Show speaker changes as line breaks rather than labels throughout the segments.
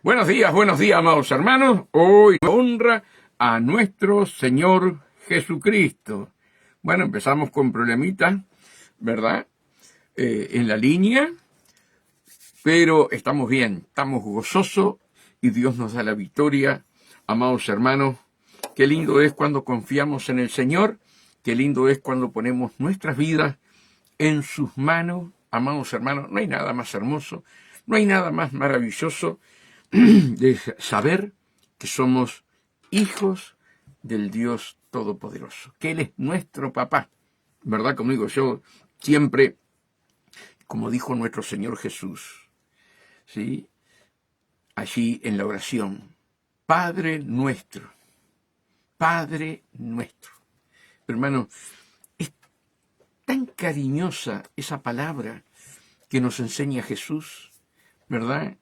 Buenos días, amados hermanos. Hoy honra a nuestro Señor Jesucristo. Bueno, empezamos con problemitas, ¿verdad? En la línea, pero estamos bien, estamos gozosos y Dios nos da la victoria. Amados hermanos, qué lindo es cuando confiamos en el Señor, qué lindo es cuando ponemos nuestras vidas en sus manos. Amados hermanos, no hay nada más hermoso, no hay nada más maravilloso de saber que somos hijos del Dios Todopoderoso, que Él es nuestro papá, ¿verdad? Como digo yo, siempre, como dijo nuestro Señor Jesús, ¿sí? Allí en la oración, Padre nuestro, Padre nuestro. Hermano, es tan cariñosa esa palabra que nos enseña Jesús, ¿verdad?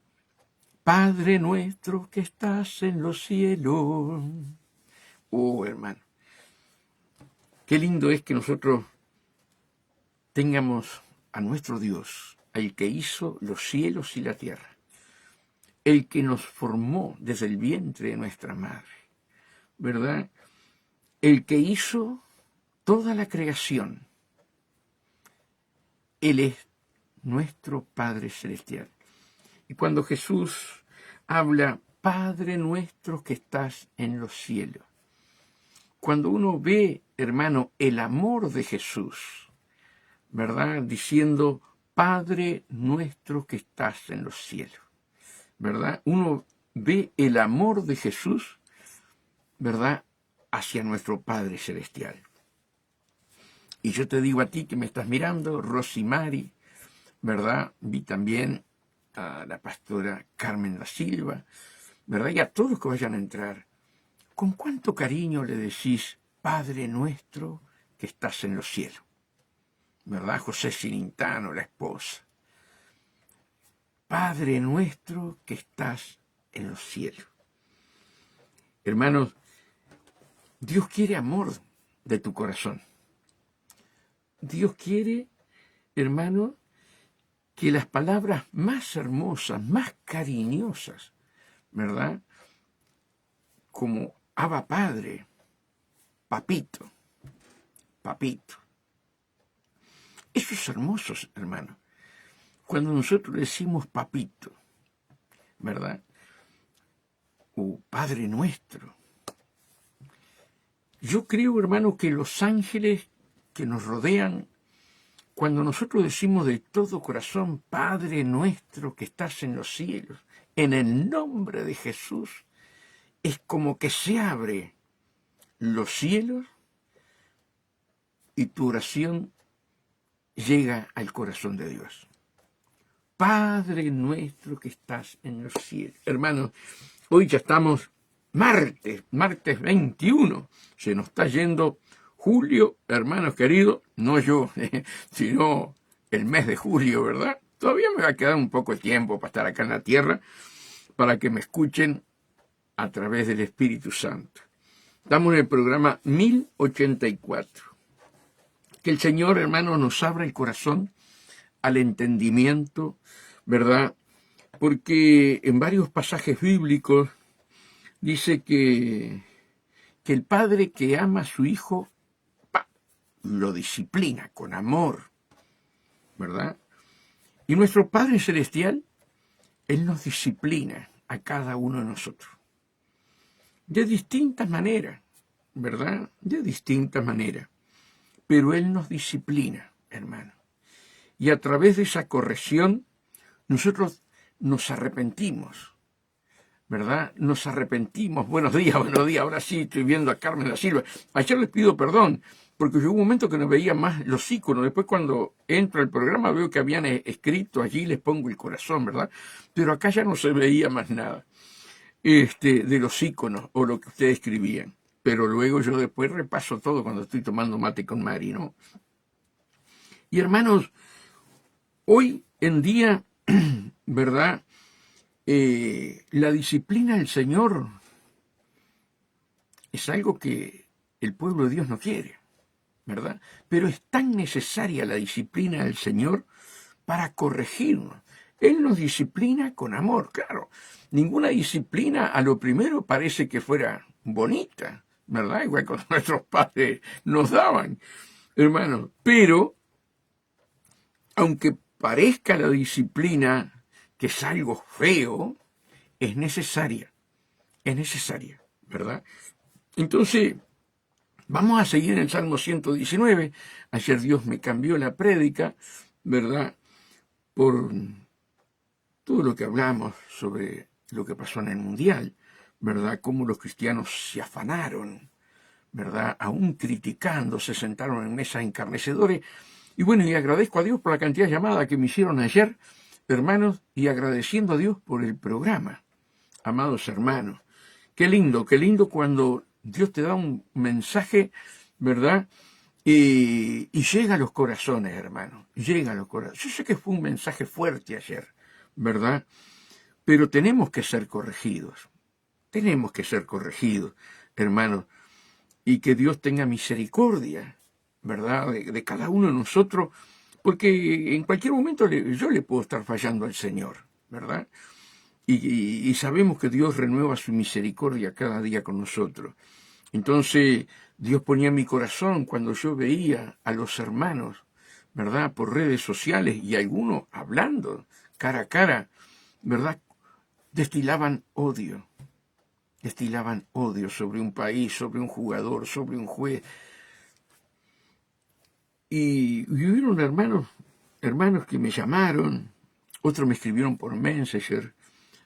Padre nuestro que estás en los cielos. Oh, hermano, qué lindo es que nosotros tengamos a nuestro Dios, el que hizo los cielos y la tierra, el que nos formó desde el vientre de nuestra madre, ¿verdad? El que hizo toda la creación. Él es nuestro Padre Celestial. Y cuando Jesús habla, Padre nuestro que estás en los cielos, cuando uno ve, hermano, el amor de Jesús, ¿verdad? Diciendo, Padre nuestro que estás en los cielos, ¿verdad? Uno ve el amor de Jesús, ¿verdad? Hacia nuestro Padre Celestial. Y yo te digo a ti que me estás mirando, Rosimari, ¿verdad? Vi también a la pastora Carmen da Silva, ¿verdad? Y a todos los que vayan a entrar. ¿Con cuánto cariño le decís, Padre nuestro que estás en los cielos? ¿Verdad? José Silintano, la esposa. Padre nuestro que estás en los cielos. Hermanos, Dios quiere amor de tu corazón. Dios quiere, hermano, que las palabras más hermosas, más cariñosas, ¿verdad? Como Abba Padre, Papito, Papito. Eso es hermoso, hermano. Cuando nosotros decimos Papito, ¿verdad? O Padre nuestro. Yo creo, hermano, que los ángeles que nos rodean, cuando nosotros decimos de todo corazón, Padre nuestro que estás en los cielos, en el nombre de Jesús, es como que se abre los cielos y tu oración llega al corazón de Dios. Padre nuestro que estás en los cielos. Hermanos, hoy ya estamos martes 21. Se nos está yendo julio, hermanos queridos, no yo, sino el mes de julio, ¿verdad? Todavía me va a quedar un poco de tiempo para estar acá en la tierra, para que me escuchen a través del Espíritu Santo. Estamos en el programa 1084. Que el Señor, hermano, nos abra el corazón al entendimiento, ¿verdad? Porque en varios pasajes bíblicos dice que el padre que ama a su hijo lo disciplina con amor, ¿verdad? Y nuestro Padre Celestial, Él nos disciplina a cada uno de nosotros. De distintas maneras, ¿verdad? De distintas maneras. Pero Él nos disciplina, hermano. Y a través de esa corrección, nosotros nos arrepentimos, ¿verdad? Nos arrepentimos. Buenos días. Ahora sí estoy viendo a Carmen da Silva. Ayer les pido perdón, porque llegó un momento que no veía más los iconos. Después cuando entro al programa veo que habían escrito allí, les pongo el corazón, ¿verdad? Pero acá ya no se veía más nada de los iconos o lo que ustedes escribían. Pero luego yo después repaso todo cuando estoy tomando mate con Mari, ¿no? Y hermanos, hoy en día, ¿verdad? La disciplina del Señor es algo que el pueblo de Dios no quiere, ¿verdad? Pero es tan necesaria la disciplina del Señor para corregirnos. Él nos disciplina con amor, claro. Ninguna disciplina a lo primero parece que fuera bonita, ¿verdad? Igual cuando nuestros padres nos daban, hermano. Pero, aunque parezca la disciplina que es algo feo, es necesaria, ¿verdad? Entonces, vamos a seguir en el Salmo 119. Ayer Dios me cambió la prédica, ¿verdad? Por todo lo que hablamos sobre lo que pasó en el Mundial, ¿verdad? Cómo los cristianos se afanaron, ¿verdad? Aún criticando, se sentaron en mesas encarnecedores. Y bueno, y agradezco a Dios por la cantidad de llamadas que me hicieron ayer, hermanos, y agradeciendo a Dios por el programa, amados hermanos. Qué lindo cuando Dios te da un mensaje, ¿verdad? Y llega a los corazones, hermano, llega a los corazones. Yo sé que fue un mensaje fuerte ayer, ¿verdad? Pero tenemos que ser corregidos, hermanos, y que Dios tenga misericordia, ¿verdad? De cada uno de nosotros, porque en cualquier momento yo le puedo estar fallando al Señor, ¿verdad? Y sabemos que Dios renueva su misericordia cada día con nosotros. Entonces, Dios ponía en mi corazón cuando yo veía a los hermanos, ¿verdad? Por redes sociales y algunos hablando cara a cara, ¿verdad? Destilaban odio sobre un país, sobre un jugador, sobre un juez. Y hubieron hermanos que me llamaron, otros me escribieron por Messenger,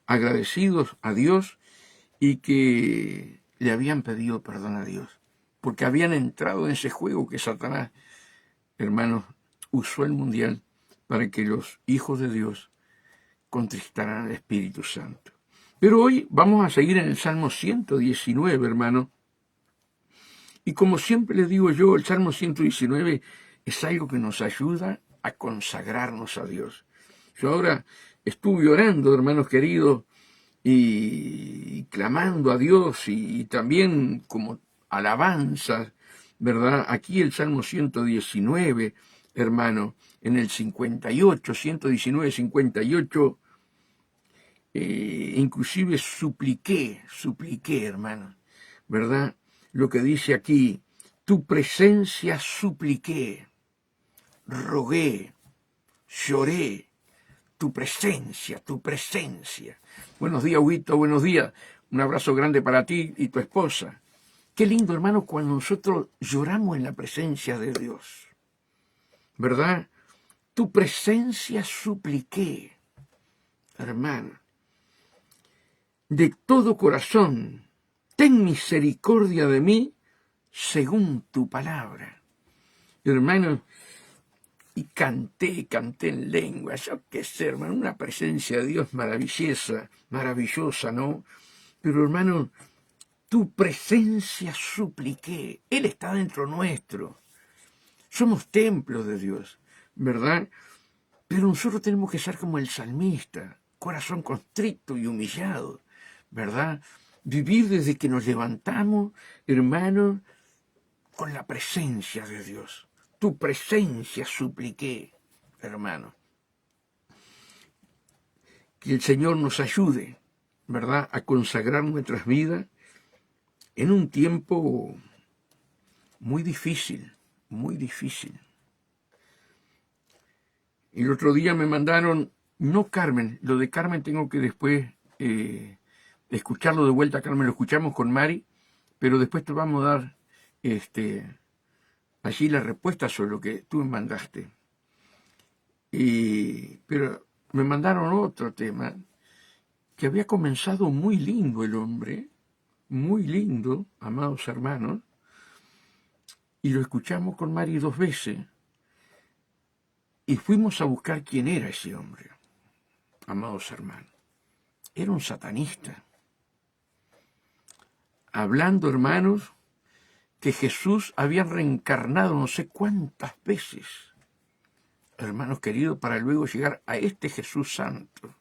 agradecidos a Dios y que le habían pedido perdón a Dios, porque habían entrado en ese juego que Satanás, hermanos, usó el Mundial para que los hijos de Dios contristaran al Espíritu Santo. Pero hoy vamos a seguir en el Salmo 119, hermano. Y como siempre les digo yo, el Salmo 119 es algo que nos ayuda a consagrarnos a Dios. Yo ahora estuve orando, hermanos queridos, y clamando a Dios y también como alabanzas, ¿verdad? Aquí el Salmo 119, hermano, en el 58, 119, 58, inclusive supliqué, hermano, ¿verdad? Lo que dice aquí, tu presencia supliqué, rogué, lloré, tu presencia. Buenos días, Huguito, buenos días. Un abrazo grande para ti y tu esposa. Qué lindo, hermano, cuando nosotros lloramos en la presencia de Dios, ¿verdad? Tu presencia supliqué, hermano. De todo corazón, ten misericordia de mí según tu palabra. Hermano, y canté en lengua, yo qué sé, hermano, una presencia de Dios maravillosa, ¿no? Pero, hermano, tu presencia supliqué. Él está dentro nuestro. Somos templos de Dios, ¿verdad? Pero nosotros tenemos que ser como el salmista, corazón constricto y humillado, ¿verdad? Vivir desde que nos levantamos, hermano, con la presencia de Dios. Tu presencia supliqué, hermano. Que el Señor nos ayude, ¿verdad?, a consagrar nuestras vidas en un tiempo muy difícil, muy difícil. El otro día me mandaron, no Carmen, lo de Carmen tengo que después escucharlo de vuelta, Carmen, lo escuchamos con Mari, pero después te vamos a dar allí la respuesta sobre lo que tú me mandaste. Pero me mandaron otro tema, que había comenzado muy lindo el hombre, muy lindo, amados hermanos, y lo escuchamos con Mari 2 veces, y fuimos a buscar quién era ese hombre, amados hermanos. Era un satanista, hablando, hermanos, que Jesús había reencarnado no sé cuántas veces, hermanos queridos, para luego llegar a este Jesús santo,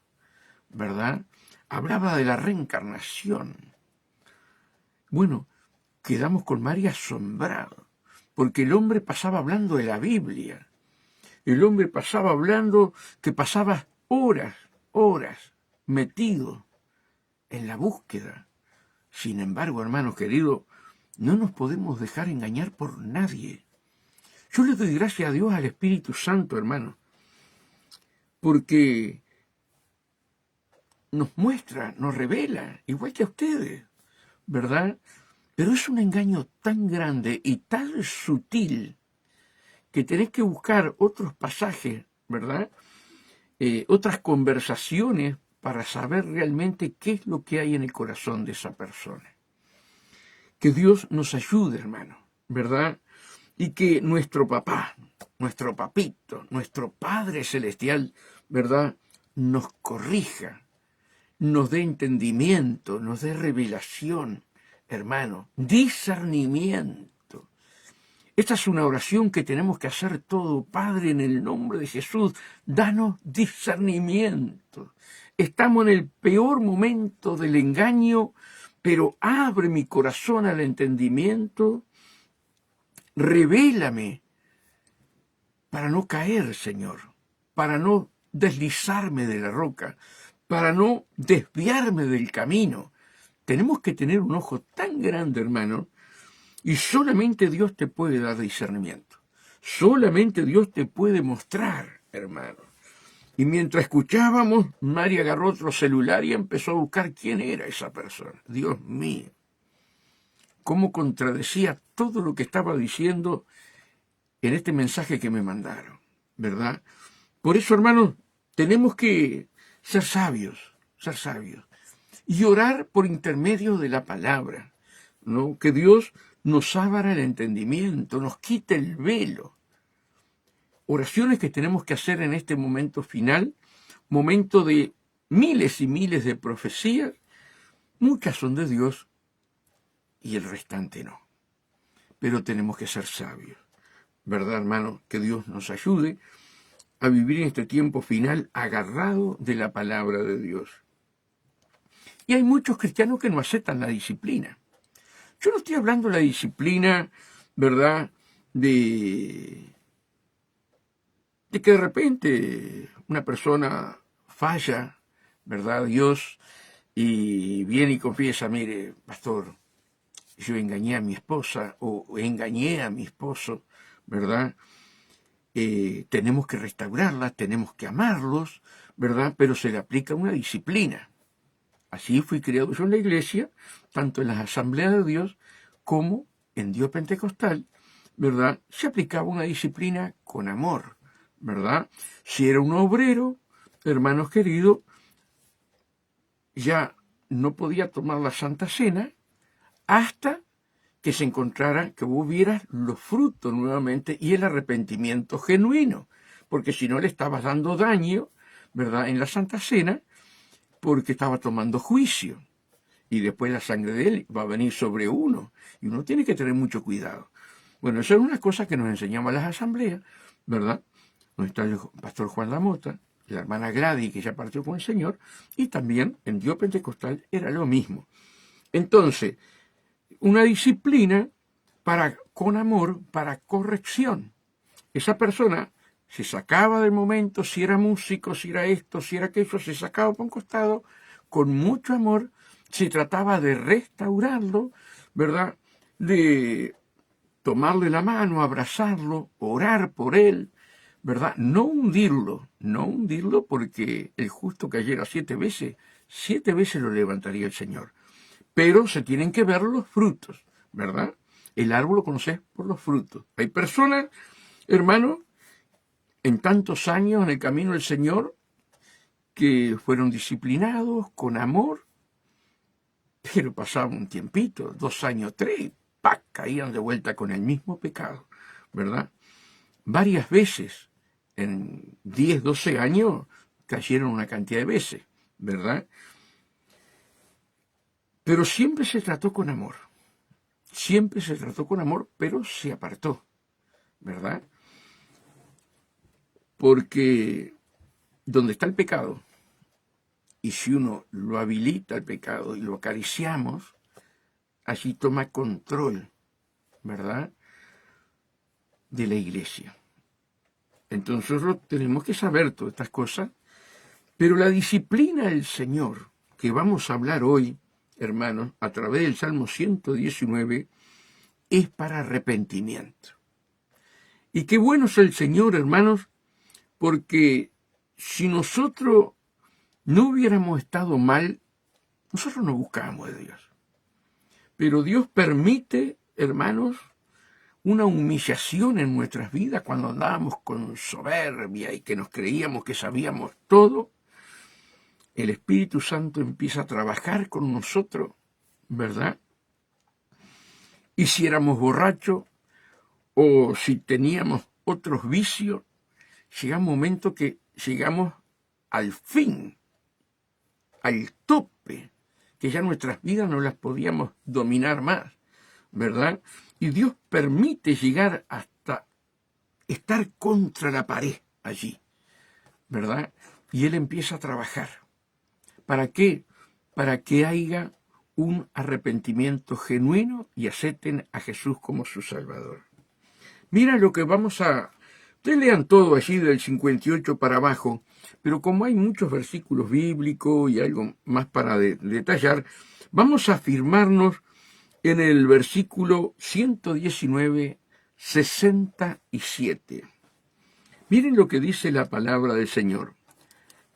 ¿verdad? Hablaba de la reencarnación. Bueno, quedamos con María asombrados, porque el hombre pasaba hablando de la Biblia. El hombre pasaba hablando que pasaba horas horas metidos en la búsqueda. Sin embargo, hermanos queridos, no nos podemos dejar engañar por nadie. Yo le doy gracias a Dios, al Espíritu Santo, hermano, porque nos muestra, nos revela, igual que a ustedes, ¿verdad? Pero es un engaño tan grande y tan sutil que tenés que buscar otros pasajes, ¿verdad? Otras conversaciones para saber realmente qué es lo que hay en el corazón de esa persona. Que Dios nos ayude, hermano, ¿verdad? Y que nuestro papá, nuestro papito, nuestro Padre Celestial, ¿verdad?, nos corrija, nos dé entendimiento, nos dé revelación, hermano, discernimiento. Esta es una oración que tenemos que hacer todo. Padre, en el nombre de Jesús, danos discernimiento. Estamos en el peor momento del engaño, pero abre mi corazón al entendimiento. Revélame para no caer, Señor, para no deslizarme de la roca, para no desviarme del camino. Tenemos que tener un ojo tan grande, hermano, y solamente Dios te puede dar discernimiento. Solamente Dios te puede mostrar, hermano. Y mientras escuchábamos, María agarró otro celular y empezó a buscar quién era esa persona. Dios mío, cómo contradecía todo lo que estaba diciendo en este mensaje que me mandaron, ¿verdad? Por eso, hermanos, tenemos que ser sabios, y orar por intermedio de la palabra, ¿no? Que Dios nos abra el entendimiento, nos quite el velo. Oraciones que tenemos que hacer en este momento final, momento de miles y miles de profecías, muchas son de Dios y el restante no. Pero tenemos que ser sabios, ¿verdad, hermano? Que Dios nos ayude a vivir en este tiempo final agarrado de la palabra de Dios. Y hay muchos cristianos que no aceptan la disciplina. Yo no estoy hablando de la disciplina, ¿verdad?, de que de repente una persona falla, ¿verdad?, Dios, y viene y confiesa, mire, pastor, yo engañé a mi esposa o engañé a mi esposo, ¿verdad? Tenemos que restaurarla, tenemos que amarlos, ¿verdad? Pero se le aplica una disciplina. Así fui criado yo en la iglesia, tanto en las asambleas de Dios como en Dios Pentecostal, ¿verdad? Se aplicaba una disciplina con amor, ¿verdad? Si era un obrero, hermanos queridos, ya no podía tomar la Santa Cena hasta que se encontrara, que hubiera los frutos nuevamente y el arrepentimiento genuino, porque si no le estabas dando daño, ¿verdad?, en la Santa Cena, porque estaba tomando juicio. Y después la sangre de él va a venir sobre uno. Y uno tiene que tener mucho cuidado. Bueno, eso es una cosa que nos enseñaban las asambleas, ¿verdad? Donde está el pastor Juan Lamota, la hermana Gladys, que ya partió con el Señor, y también en Dios Pentecostal era lo mismo. Entonces, una disciplina con amor, para corrección. Esa persona se sacaba del momento, si era músico, si era esto, si era aquello, se sacaba por un costado, con mucho amor, se trataba de restaurarlo, ¿verdad?, de tomarle la mano, abrazarlo, orar por él, ¿verdad? No hundirlo porque el justo cayera 7 veces lo levantaría el Señor. Pero se tienen que ver los frutos, ¿verdad? El árbol lo conoces por los frutos. Hay personas, hermano, en tantos años en el camino del Señor, que fueron disciplinados con amor, pero pasaba un tiempito, 2 años, 3, ¡pac!, caían de vuelta con el mismo pecado, ¿verdad? Varias veces, en 10, 12 años, cayeron una cantidad de veces, ¿verdad? Pero siempre se trató con amor, pero se apartó, ¿verdad? Porque donde está el pecado, y si uno lo habilita el pecado y lo acariciamos, allí toma control, ¿verdad?, de la iglesia. Entonces nosotros tenemos que saber todas estas cosas, Pero la disciplina del Señor, que vamos a hablar hoy, hermanos, a través del Salmo 119, es para arrepentimiento. Y qué bueno es el Señor, hermanos, porque si nosotros no hubiéramos estado mal, nosotros no buscábamos de Dios. Pero Dios permite, hermanos, una humillación en nuestras vidas cuando andábamos con soberbia y que nos creíamos que sabíamos todo. El Espíritu Santo empieza a trabajar con nosotros, ¿verdad? Y si éramos borrachos o si teníamos otros vicios, llega un momento que llegamos al fin, al tope, que ya nuestras vidas no las podíamos dominar más, ¿verdad? Y Dios permite llegar hasta estar contra la pared allí, ¿verdad? Y Él empieza a trabajar. ¿Para qué? Para que haya un arrepentimiento genuino y acepten a Jesús como su Salvador. Mira lo que vamos a... Ustedes lean todo allí del 58 para abajo, pero como hay muchos versículos bíblicos y algo más para detallar, vamos a afirmarnos en el versículo 119, 67. Miren lo que dice la palabra del Señor.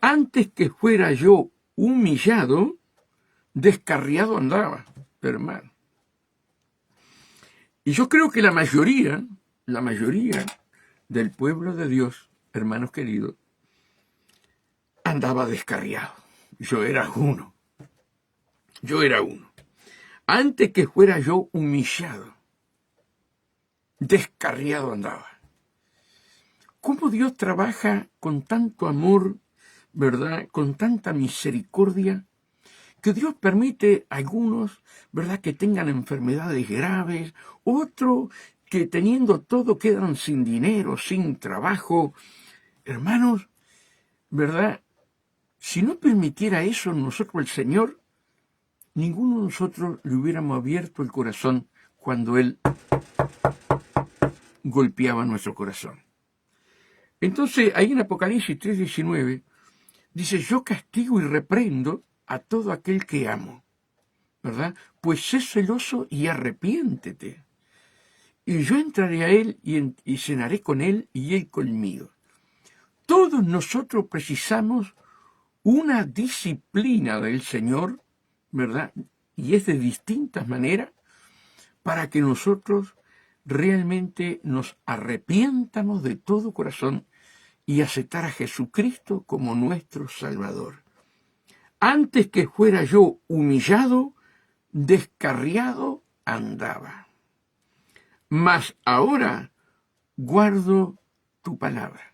Antes que fuera yo humillado, descarriado andaba, hermano. Y yo creo que la mayoría del pueblo de Dios, hermanos queridos, andaba descarriado. Yo era uno. Antes que fuera yo humillado, descarriado andaba. ¿Cómo Dios trabaja con tanto amor, verdad, con tanta misericordia, que Dios permite a algunos, verdad, que tengan enfermedades graves, otros que teniendo todo quedan sin dinero, sin trabajo? Hermanos, verdad, si no permitiera eso en nosotros el Señor, ninguno de nosotros le hubiéramos abierto el corazón cuando Él golpeaba nuestro corazón. Entonces, ahí en Apocalipsis 3:19, dice, yo castigo y reprendo a todo aquel que amo, ¿verdad? Pues sé celoso y arrepiéntete. Y yo entraré a Él y cenaré con Él y Él conmigo. Todos nosotros precisamos una disciplina del Señor, ¿verdad? Y es de distintas maneras para que nosotros realmente nos arrepientamos de todo corazón y aceptar a Jesucristo como nuestro Salvador. Antes que fuera yo humillado, descarriado andaba. Mas ahora guardo tu palabra,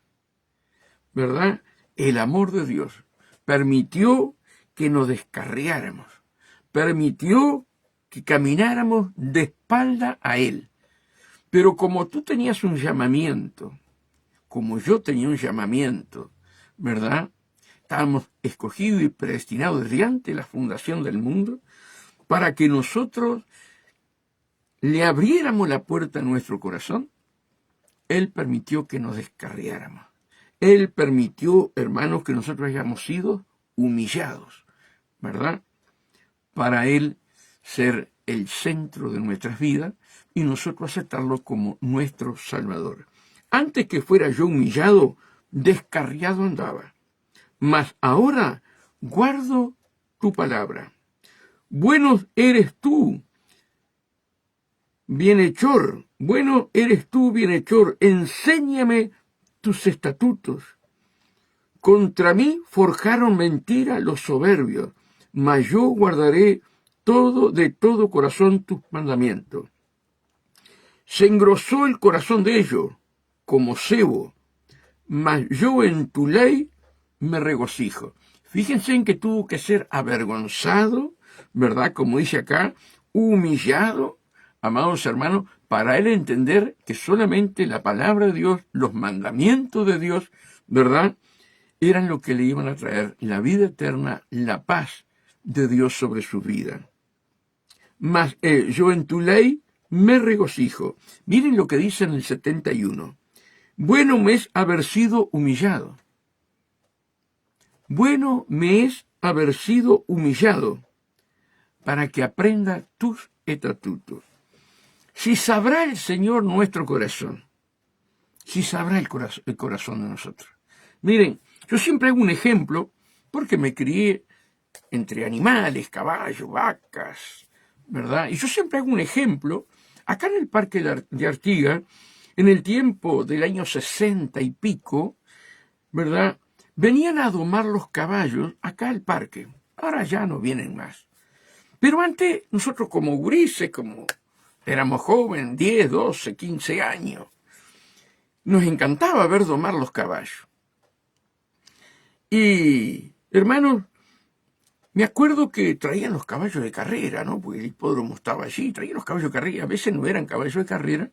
¿verdad? El amor de Dios permitió que nos descarriáramos, permitió que camináramos de espalda a Él. Pero como tú tenías un llamamiento, como yo tenía un llamamiento, ¿verdad? Estábamos escogidos y predestinados desde antes de la fundación del mundo para que nosotros le abriéramos la puerta a nuestro corazón. Él permitió que nos descarriáramos. Él permitió, hermanos, que nosotros hayamos sido humillados, ¿verdad? Para Él ser el centro de nuestras vidas y nosotros aceptarlo como nuestro Salvador. Antes que fuera yo humillado, descarriado andaba. Mas ahora guardo tu palabra. Bueno eres tú, bienhechor. Bueno eres tú, bienhechor. Enséñame tus estatutos. Contra mí forjaron mentira los soberbios, mas yo guardaré de todo corazón tus mandamientos. Se engrosó el corazón de ellos como cebo, mas yo en tu ley me regocijo. Fíjense en que tuvo que ser avergonzado, ¿verdad? Como dice acá, humillado, amados hermanos, para él entender que solamente la palabra de Dios, los mandamientos de Dios, ¿verdad?, eran lo que le iban a traer la vida eterna, la paz de Dios sobre su vida. Mas yo en tu ley me regocijo. Miren lo que dice en el 71. Bueno me es haber sido humillado. Bueno me es haber sido humillado para que aprenda tus estatutos. Si sabrá el Señor nuestro corazón, si sabrá el corazón de nosotros. Miren, yo siempre hago un ejemplo porque me crié entre animales, caballos, vacas, ¿verdad? Y yo siempre hago un ejemplo. Acá en el Parque de Artigas, en el tiempo del año 60 y pico, ¿verdad? Venían a domar los caballos acá al parque. Ahora ya no vienen más. Pero antes, nosotros como gurises, como éramos jóvenes, 10, 12, 15 años, nos encantaba ver domar los caballos. Y, hermanos, me acuerdo que traían los caballos de carrera, ¿no? Porque el hipódromo estaba allí, traían los caballos de carrera, a veces no eran caballos de carrera.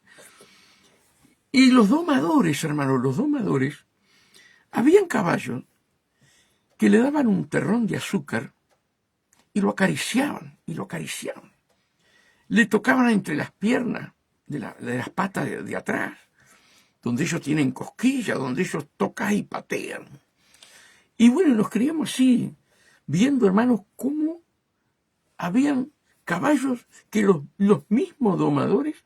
Y los domadores, hermanos, los domadores, habían caballos que le daban un terrón de azúcar y lo acariciaban, y lo acariciaban. Le tocaban entre las piernas, de las patas de atrás, donde ellos tienen cosquillas, donde ellos tocan y patean. Y bueno, nos criamos así, viendo, hermanos, cómo habían caballos que los mismos domadores,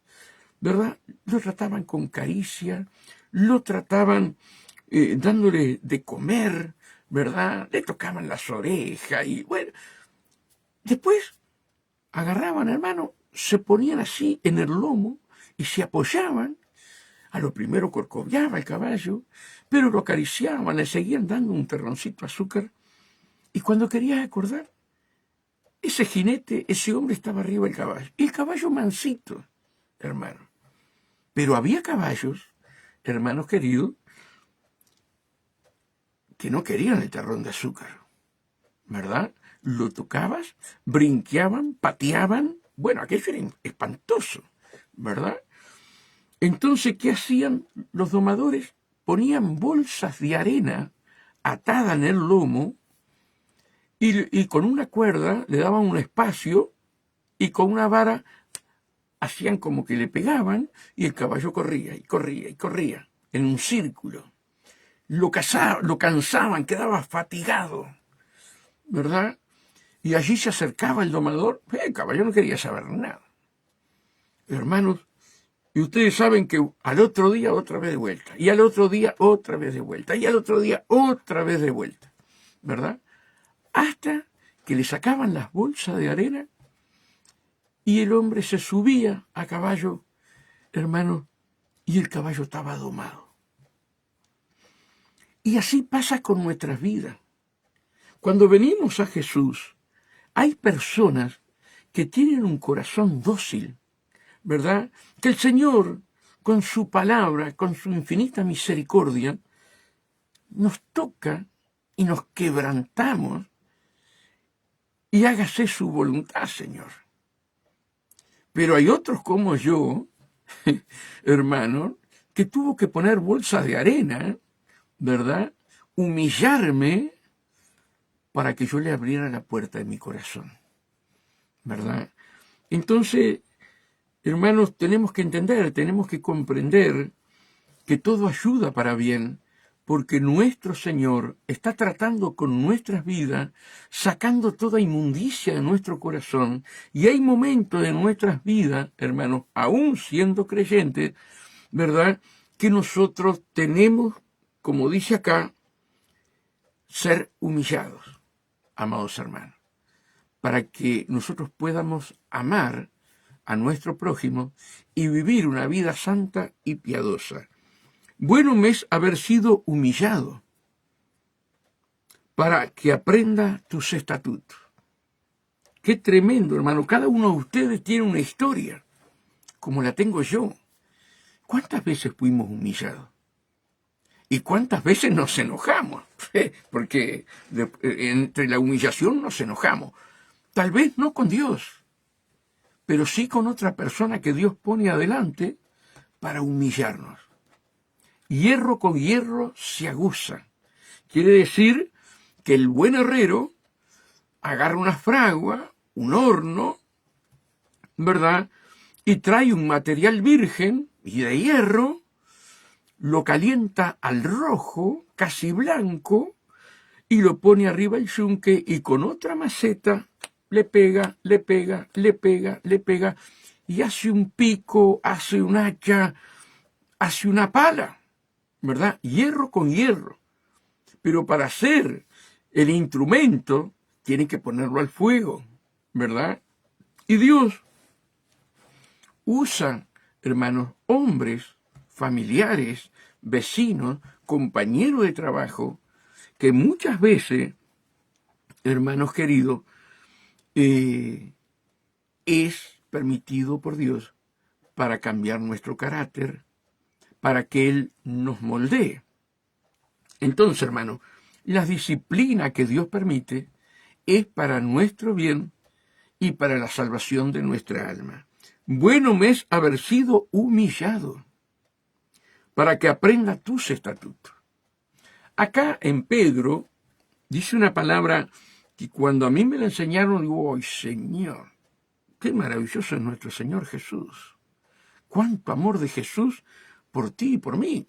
¿verdad?, lo trataban con caricia, lo trataban dándole de comer, ¿verdad?, le tocaban las orejas y bueno, después agarraban, hermano, se ponían así en el lomo y se apoyaban. A lo primero corcoviaba el caballo, pero lo acariciaban, le seguían dando un terroncito de azúcar. Y cuando querías acordar, ese jinete, ese hombre estaba arriba del caballo. Y el caballo mansito, hermano. Pero había caballos, hermanos queridos, que no querían el terrón de azúcar, ¿verdad? Lo tocabas, brinqueaban, pateaban. Bueno, aquello era espantoso, ¿verdad? Entonces, ¿qué hacían los domadores? Ponían bolsas de arena atadas en el lomo y con una cuerda le daban un espacio y con una vara hacían como que le pegaban y el caballo corría y corría y corría en un círculo. Lo cansaban, quedaba fatigado, ¿verdad? Y allí se acercaba el domador. El caballo no quería saber nada. Hermanos, y ustedes saben que al otro día otra vez de vuelta, y al otro día otra vez de vuelta, y al otro día otra vez de vuelta, ¿verdad? Hasta que le sacaban las bolsas de arena y el hombre se subía a caballo, hermano, y el caballo estaba domado. Y así pasa con nuestras vidas. Cuando venimos a Jesús, hay personas que tienen un corazón dócil, ¿verdad? Que el Señor, con su palabra, con su infinita misericordia, nos toca y nos quebrantamos y hágase su voluntad, Señor. Pero hay otros como yo, hermano, que tuvo que poner bolsas de arena, ¿verdad? Humillarme para que yo le abriera la puerta de mi corazón, ¿verdad? Entonces, hermanos, tenemos que entender, tenemos que comprender que todo ayuda para bien, porque nuestro Señor está tratando con nuestras vidas, sacando toda inmundicia de nuestro corazón, y hay momentos en nuestras vidas, hermanos, aún siendo creyentes, ¿verdad?, que nosotros tenemos, como dice acá, ser humillados, amados hermanos, para que nosotros podamos amar a nuestro prójimo y vivir una vida santa y piadosa. Bueno me es haber sido humillado para que aprenda tus estatutos. Qué tremendo, hermano. Cada uno de ustedes tiene una historia, como la tengo yo. ¿Cuántas veces fuimos humillados? ¿Y cuántas veces nos enojamos? Porque entre la humillación nos enojamos. Tal vez no con Dios, pero sí con otra persona que Dios pone adelante para humillarnos. Hierro con hierro se aguza. Quiere decir que el buen herrero agarra una fragua, un horno, ¿verdad?, y trae un material virgen y de hierro, lo calienta al rojo, casi blanco, y lo pone arriba el yunque y con otra maceta le pega, le pega, le pega, le pega y hace un pico, hace un hacha, hace una pala, ¿verdad? Hierro con hierro. Pero para hacer el instrumento tiene que ponerlo al fuego, ¿verdad? Y Dios usa, hermanos, hombres, familiares, vecinos, compañeros de trabajo, que muchas veces, hermanos queridos, es permitido por Dios para cambiar nuestro carácter, para que Él nos moldee. Entonces, hermanos, la disciplina que Dios permite es para nuestro bien y para la salvación de nuestra alma. Bueno me es haber sido humillado para que aprenda tus estatutos. Acá en Pedro dice una palabra que cuando a mí me la enseñaron, digo, ¡ay, Señor! ¡Qué maravilloso es nuestro Señor Jesús! ¡Cuánto amor de Jesús por ti y por mí!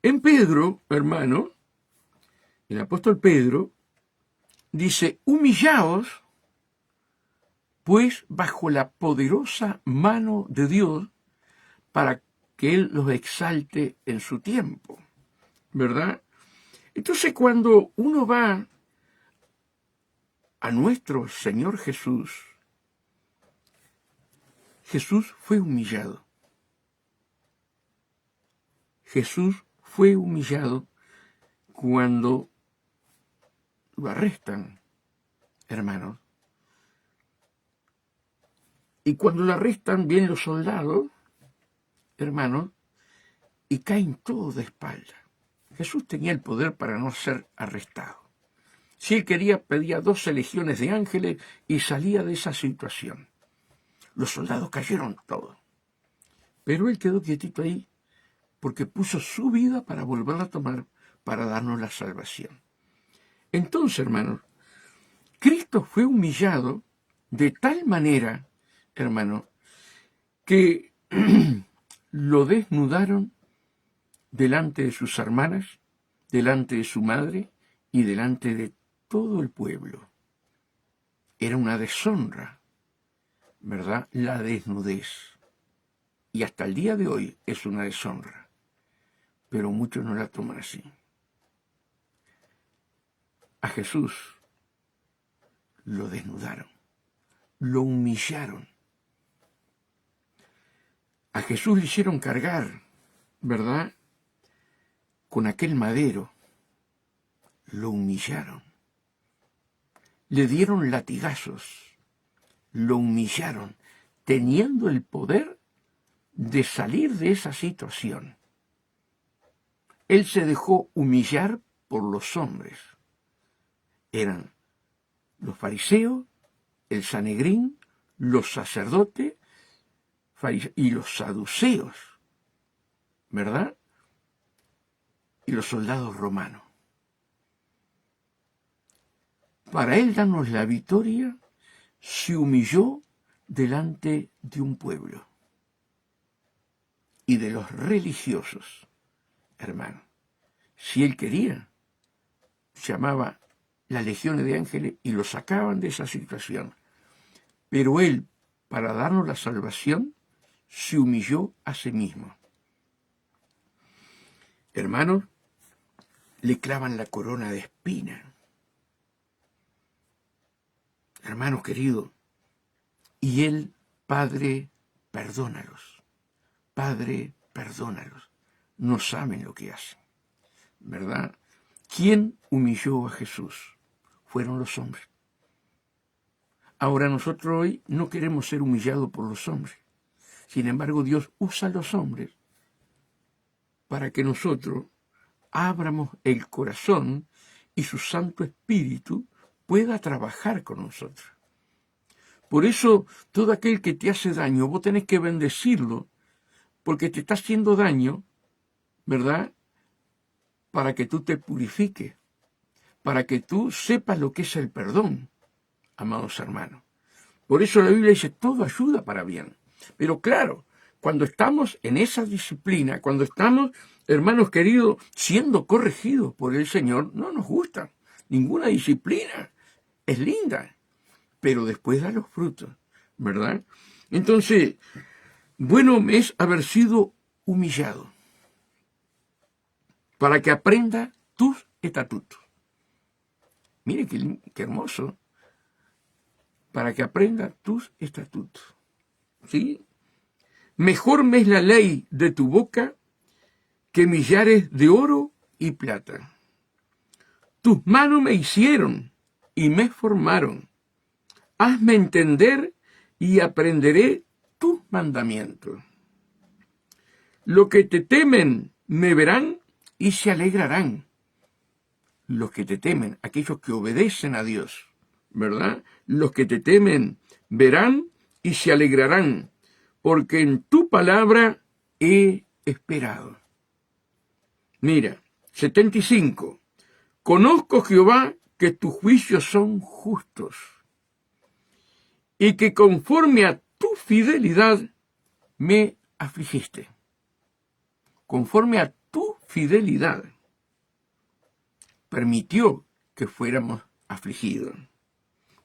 En Pedro, hermano, el apóstol Pedro dice, humillaos, pues bajo la poderosa mano de Dios, para que Él los exalte en su tiempo, ¿verdad? Entonces cuando uno va a nuestro Señor Jesús, Jesús fue humillado. Jesús fue humillado cuando lo arrestan, hermanos. Y cuando lo arrestan, vienen los soldados, hermanos, y caen todos de espalda. Jesús tenía el poder para no ser arrestado. Si él quería, pedía 12 legiones de ángeles y salía de esa situación. Los soldados cayeron todos. Pero él quedó quietito ahí porque puso su vida para volverla a tomar, para darnos la salvación. Entonces, hermanos, Cristo fue humillado de tal manera, hermano, que lo desnudaron delante de sus hermanas, delante de su madre y delante de todo el pueblo. Era una deshonra, ¿verdad? La desnudez. Y hasta el día de hoy es una deshonra. Pero muchos no la toman así. A Jesús lo desnudaron, lo humillaron. A Jesús le hicieron cargar, ¿verdad?, con aquel madero. Lo humillaron. Le dieron latigazos. Lo humillaron, teniendo el poder de salir de esa situación. Él se dejó humillar por los hombres. Eran los fariseos, el Sanedrín, los sacerdotes y los saduceos, ¿verdad? Y los soldados romanos. Para él darnos la victoria, se humilló delante de un pueblo y de los religiosos, hermano. Si él quería, llamaba las legiones de ángeles y lo sacaban de esa situación. Pero él, para darnos la salvación, se humilló a sí mismo. Hermanos, le clavan la corona de espinas. Hermanos queridos, y él, Padre, perdónalos. Padre, perdónalos. No saben lo que hacen, ¿verdad? ¿Quién humilló a Jesús? Fueron los hombres. Ahora nosotros hoy no queremos ser humillados por los hombres. Sin embargo, Dios usa a los hombres para que nosotros abramos el corazón y su Santo Espíritu pueda trabajar con nosotros. Por eso, todo aquel que te hace daño, vos tenés que bendecirlo, porque te está haciendo daño, ¿verdad?, para que tú te purifiques, para que tú sepas lo que es el perdón, amados hermanos. Por eso la Biblia dice, todo ayuda para bien. Pero claro, cuando estamos en esa disciplina, cuando estamos, hermanos queridos, siendo corregidos por el Señor, no nos gusta. Ninguna disciplina es linda, pero después da los frutos, ¿verdad? Entonces, bueno me es haber sido humillado para que aprenda tus estatutos. Mire qué hermoso. Para que aprenda tus estatutos. ¿Sí? Mejor me es la ley de tu boca que millares de oro y plata. Tus manos me hicieron y me formaron. Hazme entender y aprenderé tus mandamientos. Los que te temen me verán y se alegrarán. Los que te temen, aquellos que obedecen a Dios, ¿verdad? Los que te temen verán y se alegrarán, porque en tu palabra he esperado. Mira, 75. Conozco, Jehová, que tus juicios son justos, y que conforme a tu fidelidad me afligiste. Conforme a tu fidelidad permitió que fuéramos afligidos.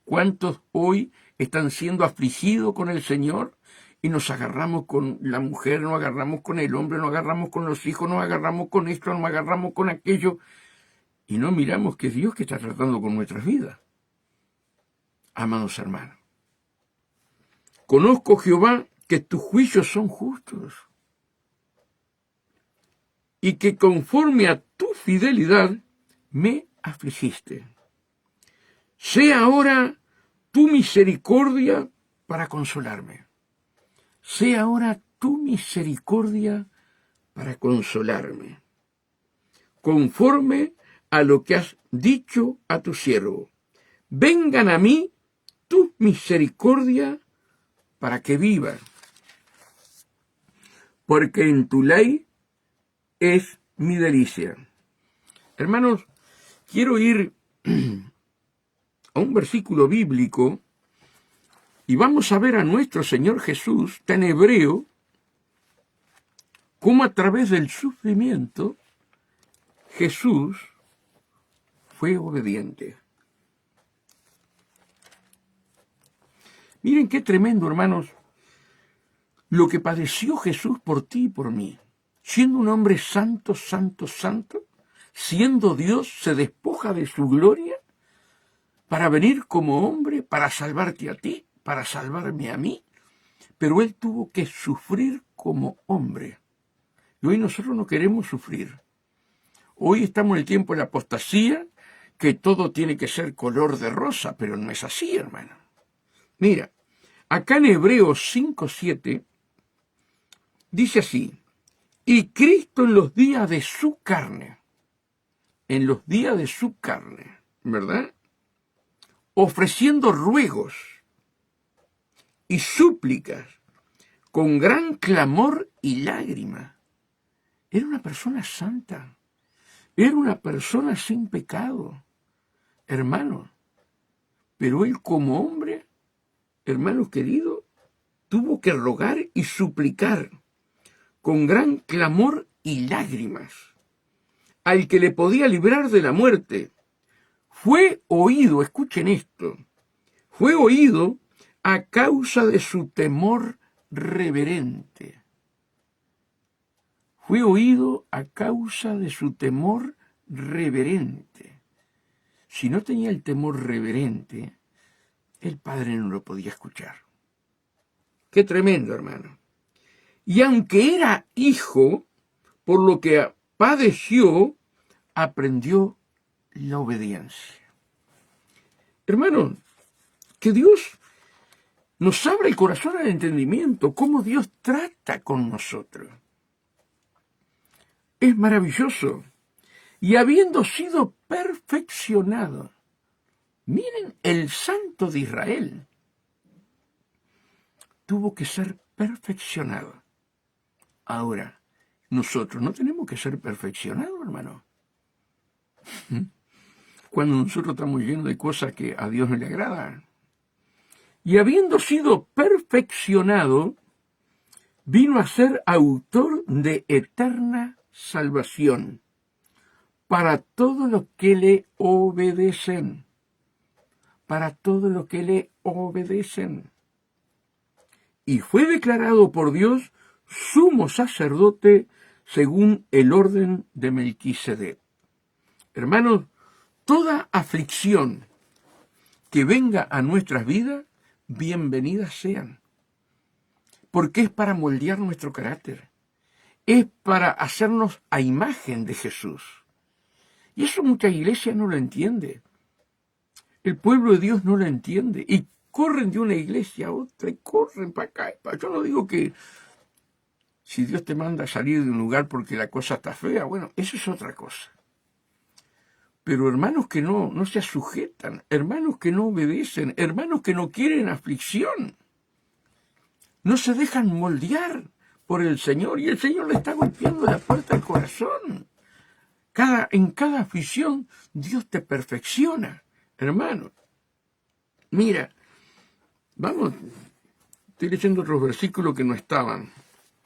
¿Cuántos hoy están siendo afligidos con el Señor y nos agarramos con la mujer, nos agarramos con el hombre, nos agarramos con los hijos, nos agarramos con esto, nos agarramos con aquello y no miramos que es Dios que está tratando con nuestras vidas? Amados hermanos, conozco, Jehová, que tus juicios son justos y que conforme a tu fidelidad me afligiste. Sea ahora tu misericordia para consolarme. Sea ahora tu misericordia para consolarme, conforme a lo que has dicho a tu siervo. Vengan a mí tu misericordia para que viva, porque en tu ley es mi delicia. Hermanos, quiero ir a un versículo bíblico y vamos a ver a nuestro Señor Jesús, está en Hebreo, cómo a través del sufrimiento Jesús fue obediente. Miren qué tremendo, hermanos, lo que padeció Jesús por ti y por mí. Siendo un hombre santo, santo, santo, siendo Dios, se despoja de su gloria para venir como hombre, para salvarte a ti, para salvarme a mí. Pero Él tuvo que sufrir como hombre. Y hoy nosotros no queremos sufrir. Hoy estamos en el tiempo de la apostasía, que todo tiene que ser color de rosa, pero no es así, hermano. Mira, acá en Hebreos 5:7 dice así: y Cristo en los días de su carne, ¿verdad? Ofreciendo ruegos y súplicas con gran clamor y lágrima. Era una persona santa, era una persona sin pecado, hermano. Pero él como hombre, hermano querido, tuvo que rogar y suplicar con gran clamor y lágrimas al que le podía librar de la muerte. Fue oído, escuchen esto, fue oído a causa de su temor reverente. Fue oído a causa de su temor reverente. Si no tenía el temor reverente, el Padre no lo podía escuchar. Qué tremendo, hermano. Y aunque era hijo, por lo que padeció, aprendió la obediencia. Hermano, que Dios nos abra el corazón al entendimiento, cómo Dios trata con nosotros. Es maravilloso. Y habiendo sido perfeccionado, miren, el Santo de Israel tuvo que ser perfeccionado. Ahora, nosotros no tenemos que ser perfeccionados, hermano. Cuando nosotros estamos llenos de cosas que a Dios no le agradan. Y habiendo sido perfeccionado, vino a ser autor de eterna salvación para todos los que le obedecen. Para todos los que le obedecen. Y fue declarado por Dios sumo sacerdote según el orden de Melquisedec. Hermanos, toda aflicción que venga a nuestras vidas, bienvenidas sean. Porque es para moldear nuestro carácter. Es para hacernos a imagen de Jesús. Y eso mucha iglesia no lo entiende. El pueblo de Dios no lo entiende. Y corren de una iglesia a otra y corren para acá. Yo no digo que si Dios te manda a salir de un lugar porque la cosa está fea, bueno, eso es otra cosa. Pero hermanos que no se sujetan, hermanos que no obedecen, hermanos que no quieren aflicción, no se dejan moldear por el Señor, y el Señor le está golpeando la puerta del corazón. En cada aflicción Dios te perfecciona, hermano. Mira, vamos, estoy leyendo otros versículos que no estaban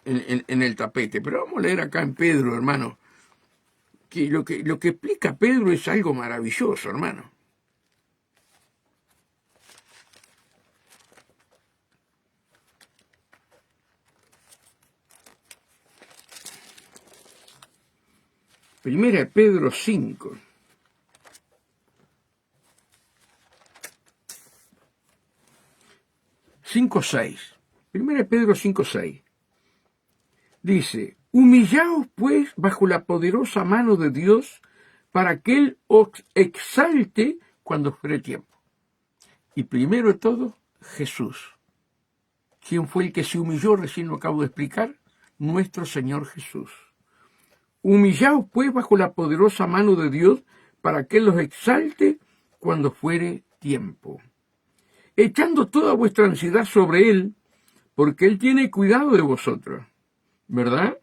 en el tapete, pero vamos a leer acá en Pedro, hermano, que lo que explica Pedro es algo maravilloso, hermano. Primera de Pedro 5. Primera de Pedro 5:6. Dice, humillaos pues bajo la poderosa mano de Dios para que Él os exalte cuando fuere tiempo. Y primero de todo, Jesús. ¿Quién fue el que se humilló? Recién lo acabo de explicar. Nuestro Señor Jesús. Humillaos pues bajo la poderosa mano de Dios para que Él los exalte cuando fuere tiempo. Echando toda vuestra ansiedad sobre Él, porque Él tiene cuidado de vosotros. ¿Verdad?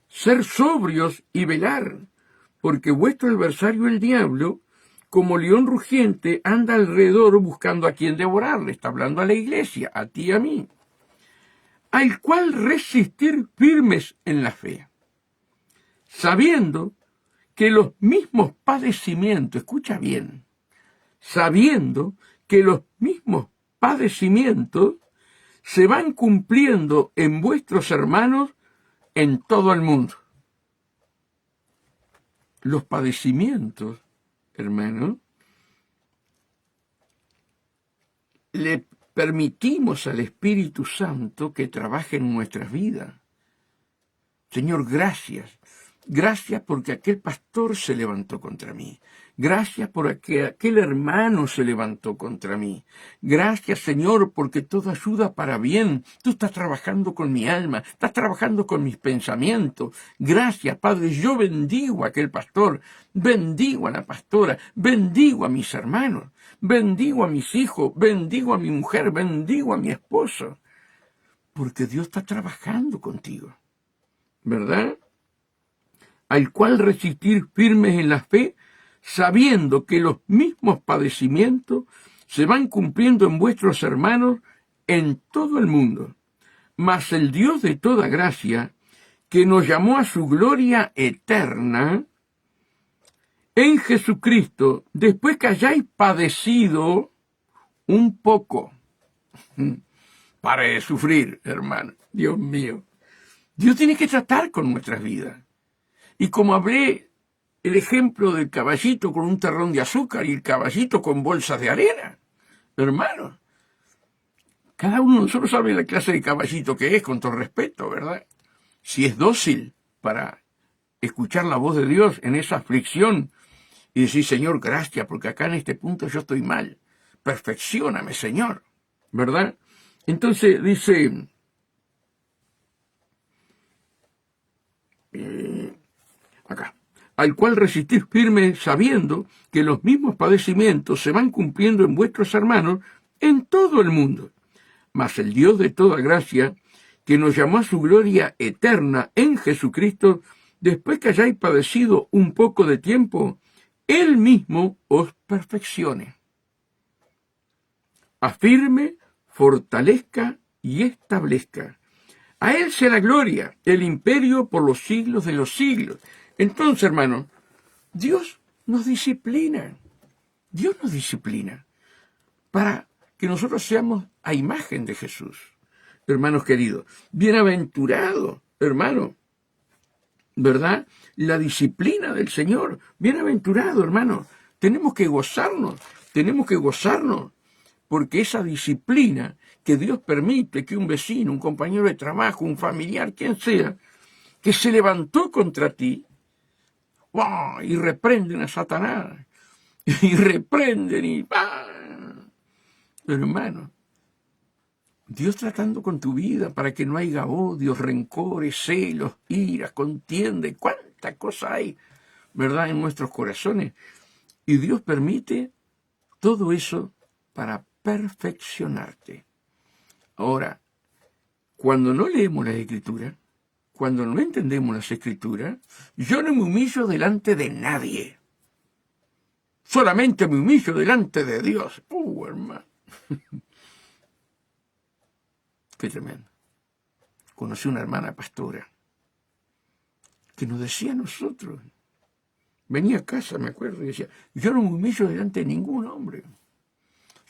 Ser sobrios y velar, porque vuestro adversario el diablo, como león rugiente, anda alrededor buscando a quien devorar. Le está hablando a la iglesia, a ti y a mí. Al cual resistir firmes en la fe, sabiendo que los mismos padecimientos, escucha bien, sabiendo que los mismos padecimientos se van cumpliendo en vuestros hermanos en todo el mundo. Los padecimientos, hermanos, le permitimos al Espíritu Santo que trabaje en nuestras vidas. Señor, gracias. Gracias porque aquel pastor se levantó contra mí. Gracias porque aquel hermano se levantó contra mí. Gracias, Señor, porque todo ayuda para bien. Tú estás trabajando con mi alma, estás trabajando con mis pensamientos. Gracias, Padre. Yo bendigo a aquel pastor, bendigo a la pastora, bendigo a mis hermanos, bendigo a mis hijos, bendigo a mi mujer, bendigo a mi esposo. Porque Dios está trabajando contigo, ¿verdad? Al cual resistir firmes en la fe, sabiendo que los mismos padecimientos se van cumpliendo en vuestros hermanos en todo el mundo. Mas el Dios de toda gracia, que nos llamó a su gloria eterna, en Jesucristo, después que hayáis padecido un poco, pare de sufrir, hermano, Dios mío. Dios tiene que tratar con nuestras vidas. Y como hablé el ejemplo del caballito con un terrón de azúcar y el caballito con bolsas de arena, hermano, cada uno de nosotros sabe la clase de caballito que es, con todo respeto, ¿verdad? Si es dócil para escuchar la voz de Dios en esa aflicción y decir, Señor, gracias, porque acá en este punto yo estoy mal. Perfeccióname, Señor, ¿verdad? Entonces dice, acá, al cual resistir firme sabiendo que los mismos padecimientos se van cumpliendo en vuestros hermanos en todo el mundo. Mas el Dios de toda gracia, que nos llamó a su gloria eterna en Jesucristo, después que hayáis padecido un poco de tiempo, Él mismo os perfeccione, afirme, fortalezca y establezca. A Él sea la gloria, el imperio por los siglos de los siglos. Entonces, hermano, Dios nos disciplina. Dios nos disciplina para que nosotros seamos a imagen de Jesús. Hermanos queridos, bienaventurado, hermano, ¿verdad? La disciplina del Señor. Bienaventurado, hermano. Tenemos que gozarnos, porque esa disciplina que Dios permite que un vecino, un compañero de trabajo, un familiar, quien sea, que se levantó contra ti, ¡wow! Y reprenden a Satanás, y reprenden y ¡ah! Hermano, Dios tratando con tu vida para que no haya odios, rencores, celos, iras, contienda, cuánta cosa hay, ¿verdad?, en nuestros corazones. Y Dios permite todo eso para perfeccionarte. Ahora, cuando no leemos las Escrituras, cuando no entendemos las Escrituras, yo no me humillo delante de nadie. Solamente me humillo delante de Dios. Hermano. Qué tremendo. Conocí una hermana pastora que nos decía a nosotros, venía a casa, me acuerdo, y decía, yo no me humillo delante de ningún hombre.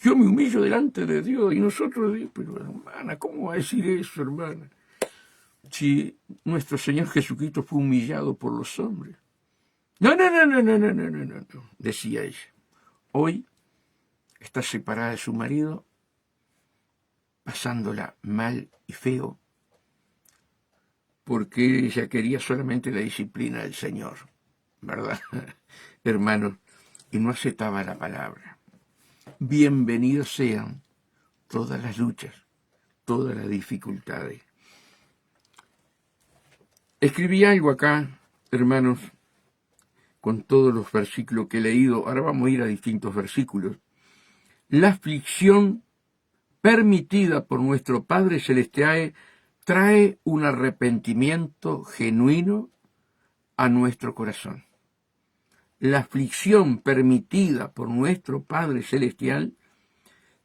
Yo me humillo delante de Dios. Y nosotros, pero hermana, ¿cómo va a decir eso, hermana? Si nuestro Señor Jesucristo fue humillado por los hombres. No, decía ella. Hoy está separada de su marido, pasándola mal y feo, porque ella quería solamente la disciplina del Señor, ¿verdad? Hermanos, y no aceptaba la palabra. Bienvenidos sean todas las luchas, todas las dificultades. Escribí algo acá, hermanos, con todos los versículos que he leído. Ahora vamos a ir a distintos versículos. La aflicción permitida por nuestro Padre Celestial trae un arrepentimiento genuino a nuestro corazón. La aflicción permitida por nuestro Padre Celestial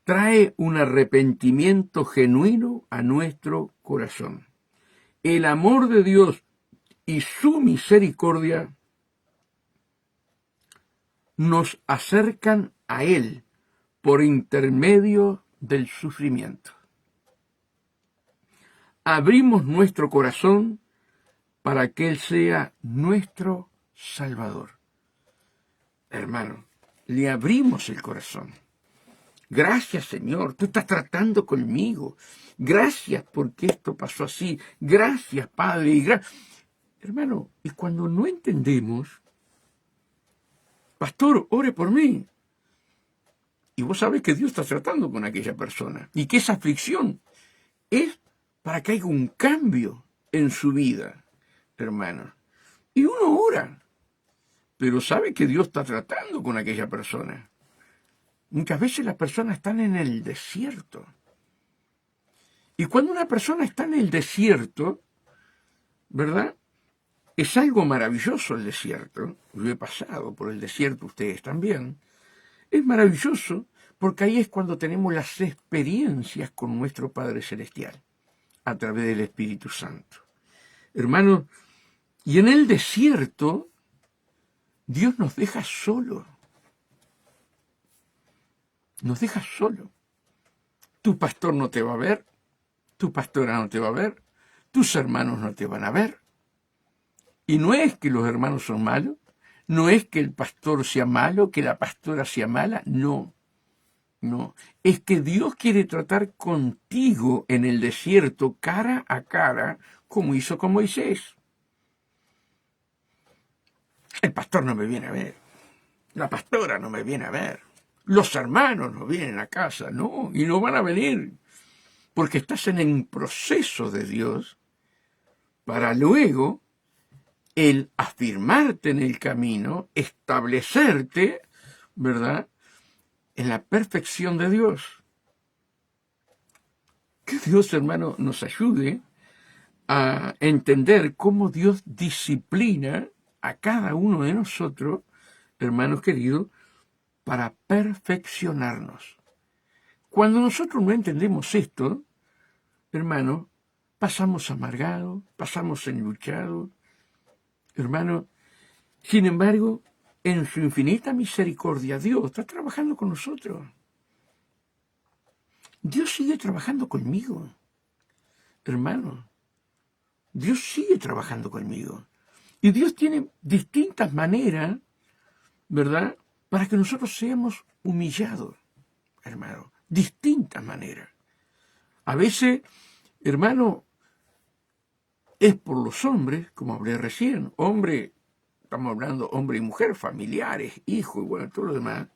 trae un arrepentimiento genuino a nuestro corazón. El amor de Dios y su misericordia nos acercan a Él por intermedio del sufrimiento. Abrimos nuestro corazón para que Él sea nuestro Salvador. Hermano, le abrimos el corazón. Gracias, Señor, tú estás tratando conmigo. Gracias porque esto pasó así. Gracias, Padre. Hermano, y cuando no entendemos, pastor, ore por mí. Y vos sabés que Dios está tratando con aquella persona y que esa aflicción es para que haya un cambio en su vida, hermano. Y uno ora, pero sabe que Dios está tratando con aquella persona. Muchas veces las personas están en el desierto. Y cuando una persona está en el desierto, ¿verdad? Es algo maravilloso el desierto. Yo he pasado por el desierto, ustedes también. Es maravilloso porque ahí es cuando tenemos las experiencias con nuestro Padre Celestial, a través del Espíritu Santo. Hermanos, y en el desierto, Dios nos deja solos. Nos deja solos. Tu pastor no te va a ver, tu pastora no te va a ver, tus hermanos no te van a ver. Y no es que los hermanos son malos, no es que el pastor sea malo, que la pastora sea mala, no. Es que Dios quiere tratar contigo en el desierto cara a cara, como hizo con Moisés. El pastor no me viene a ver, la pastora no me viene a ver, los hermanos no vienen a casa, no, y no van a venir, porque estás en el proceso de Dios para luego el afirmarte en el camino, establecerte, ¿verdad?, en la perfección de Dios. Que Dios, hermano, nos ayude a entender cómo Dios disciplina a cada uno de nosotros, hermanos queridos, para perfeccionarnos. Cuando nosotros no entendemos esto, hermano, pasamos amargados, pasamos enluchados, hermano. Sin embargo, en su infinita misericordia, Dios está trabajando con nosotros. Dios sigue trabajando conmigo, hermano. Dios sigue trabajando conmigo. Y Dios tiene distintas maneras, ¿verdad?, para que nosotros seamos humillados, hermano. Distintas maneras. A veces, hermano, es por los hombres, como hablé recién. Hombre, estamos hablando hombre y mujer, familiares, hijos y bueno, todo lo demás.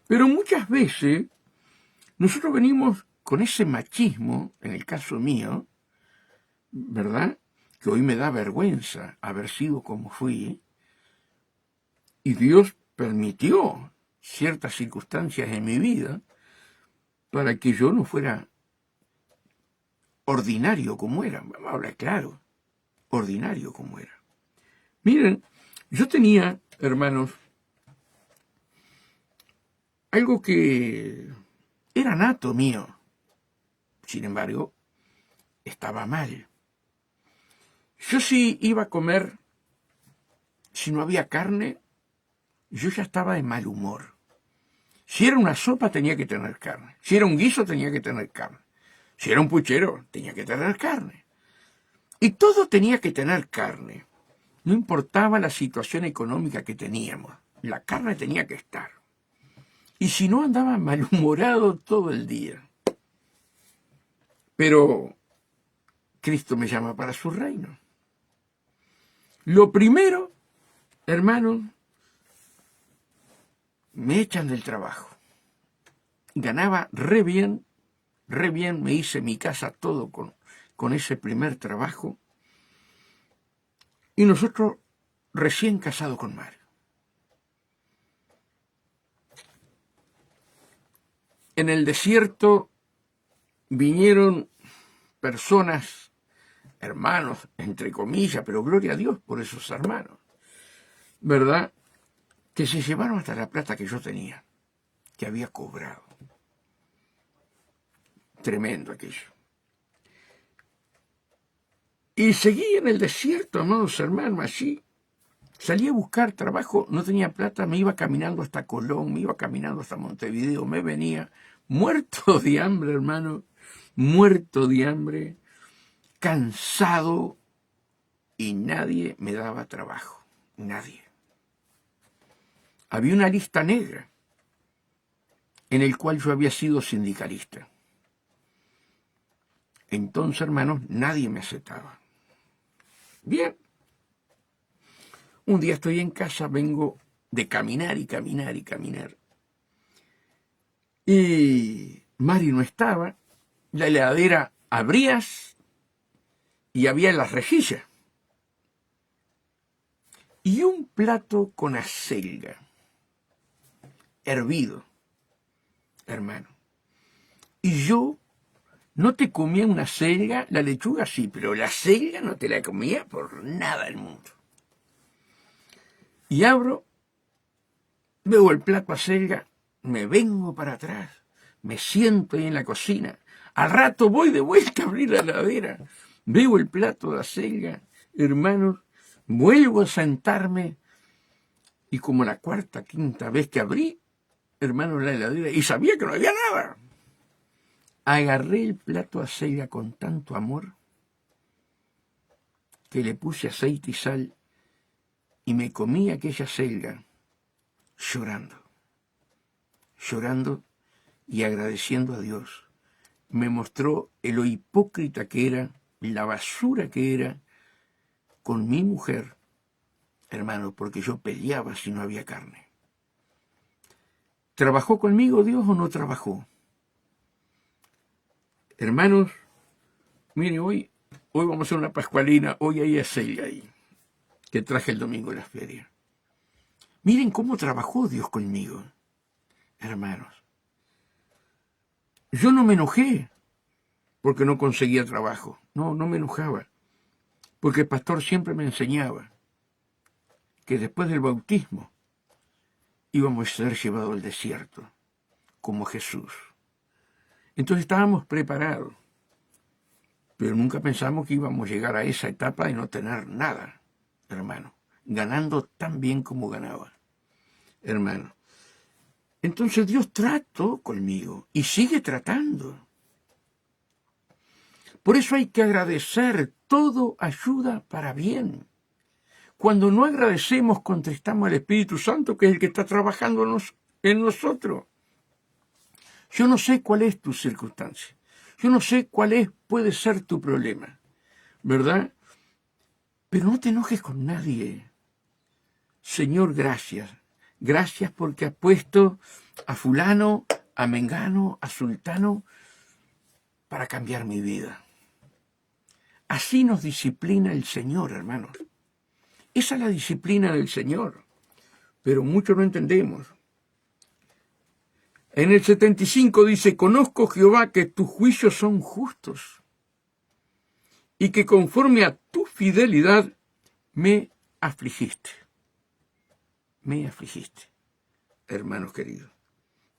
Pero muchas veces nosotros venimos con ese machismo, en el caso mío, ¿verdad?, que hoy me da vergüenza haber sido como fui, y Dios permitió ciertas circunstancias en mi vida para que yo no fuera ordinario como era. Vamos a hablar claro, ordinario como era. Miren, yo tenía, hermanos, algo que era nato mío. Sin embargo, estaba mal. Yo sí iba a comer, si no había carne, yo ya estaba de mal humor. Si era una sopa, tenía que tener carne. Si era un guiso, tenía que tener carne. Si era un puchero, tenía que tener carne. Y todo tenía que tener carne. No importaba la situación económica que teníamos. La carne tenía que estar. Y si no, andaba malhumorado todo el día. Pero Cristo me llama para su reino. Lo primero, hermanos, me echan del trabajo. Ganaba re bien, me hice mi casa todo con ese primer trabajo. Y nosotros recién casados con Mario. En el desierto vinieron personas, hermanos, entre comillas, pero gloria a Dios por esos hermanos, ¿verdad?, que se llevaron hasta la plata que yo tenía, que había cobrado. Tremendo aquello. Y seguí en el desierto, amados hermanos, así. Salí a buscar trabajo, no tenía plata, me iba caminando hasta Colón, me iba caminando hasta Montevideo, me venía muerto de hambre, hermano, muerto de hambre, cansado, y nadie me daba trabajo, nadie. Había una lista negra en el cual yo había sido sindicalista. Entonces, hermanos, nadie me aceptaba. Bien. Un día estoy en casa, vengo de caminar y caminar y caminar. Y Mari no estaba, la heladera abrías y había las rejillas. Y un plato con acelga, hervido, hermano. Y yo no te comía una acelga, la lechuga sí, pero la acelga no te la comía por nada del mundo. Y abro, veo el plato acelga, me vengo para atrás, me siento ahí en la cocina. Al rato voy de vuelta a abrir la heladera, veo el plato de acelga, hermanos, vuelvo a sentarme y como la cuarta, quinta vez que abrí, hermanos, la heladera, y sabía que no había nada. Agarré el plato de acelga con tanto amor que le puse aceite y sal y me comí aquella acelga llorando y agradeciendo a Dios. Me mostró lo hipócrita que era, la basura que era con mi mujer, hermano, porque yo peleaba si no había carne. ¿Trabajó conmigo Dios o no trabajó? Hermanos, mire, hoy vamos a hacer una pascualina, hoy hay acelga ahí, que traje el domingo de la feria. Miren cómo trabajó Dios conmigo, hermanos. Yo no me enojé porque no conseguía trabajo. No me enojaba. Porque el pastor siempre me enseñaba que después del bautismo íbamos a ser llevados al desierto, como Jesús. Entonces estábamos preparados. Pero nunca pensamos que íbamos a llegar a esa etapa de no tener nada, hermano, ganando tan bien como ganaba, hermano. Entonces Dios trató conmigo y sigue tratando. Por eso hay que agradecer, todo ayuda para bien. Cuando no agradecemos, contristamos al Espíritu Santo, que es el que está trabajando en nosotros. Yo no sé cuál es tu circunstancia. Yo no sé puede ser tu problema, ¿verdad? Pero no te enojes con nadie. Señor, gracias. Gracias porque has puesto a fulano, a mengano, a sultano para cambiar mi vida. Así nos disciplina el Señor, hermanos. Esa es la disciplina del Señor, pero muchos no entendemos. En el 75 dice, conozco, Jehová, que tus juicios son justos y que conforme a tu fidelidad me afligiste. Me afligiste, hermanos queridos.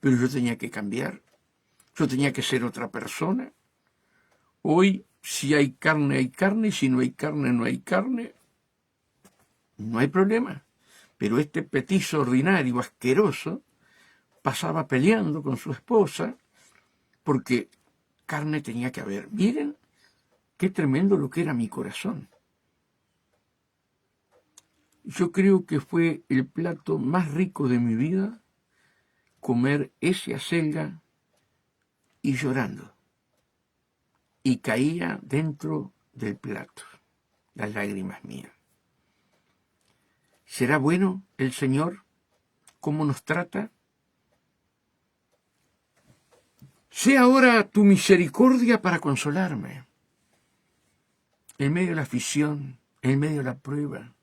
Pero yo tenía que cambiar, yo tenía que ser otra persona. Hoy, si hay carne, hay carne, y si no hay carne, no hay carne. No hay problema. Pero este petizo ordinario, asqueroso, pasaba peleando con su esposa porque carne tenía que haber. Miren qué tremendo lo que era mi corazón. Yo creo que fue el plato más rico de mi vida comer ese acelga y llorando. Y caía dentro del plato las lágrimas mías. ¿Será bueno el Señor? ¿Cómo nos trata? Sea ahora tu misericordia para consolarme. En medio de la aflicción, en medio de la prueba,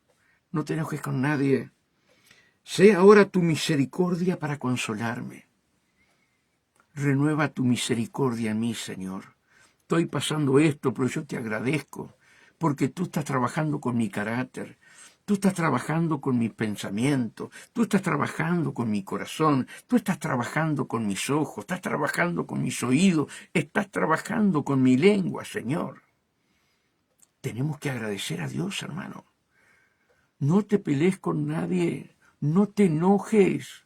no te enojes con nadie. Sea ahora tu misericordia para consolarme. Renueva tu misericordia en mí, Señor. Estoy pasando esto, pero yo te agradezco, porque tú estás trabajando con mi carácter. Tú estás trabajando con mis pensamientos, tú estás trabajando con mi corazón, tú estás trabajando con mis ojos, estás trabajando con mis oídos, estás trabajando con mi lengua, Señor. Tenemos que agradecer a Dios, hermano. No te pelees con nadie, no te enojes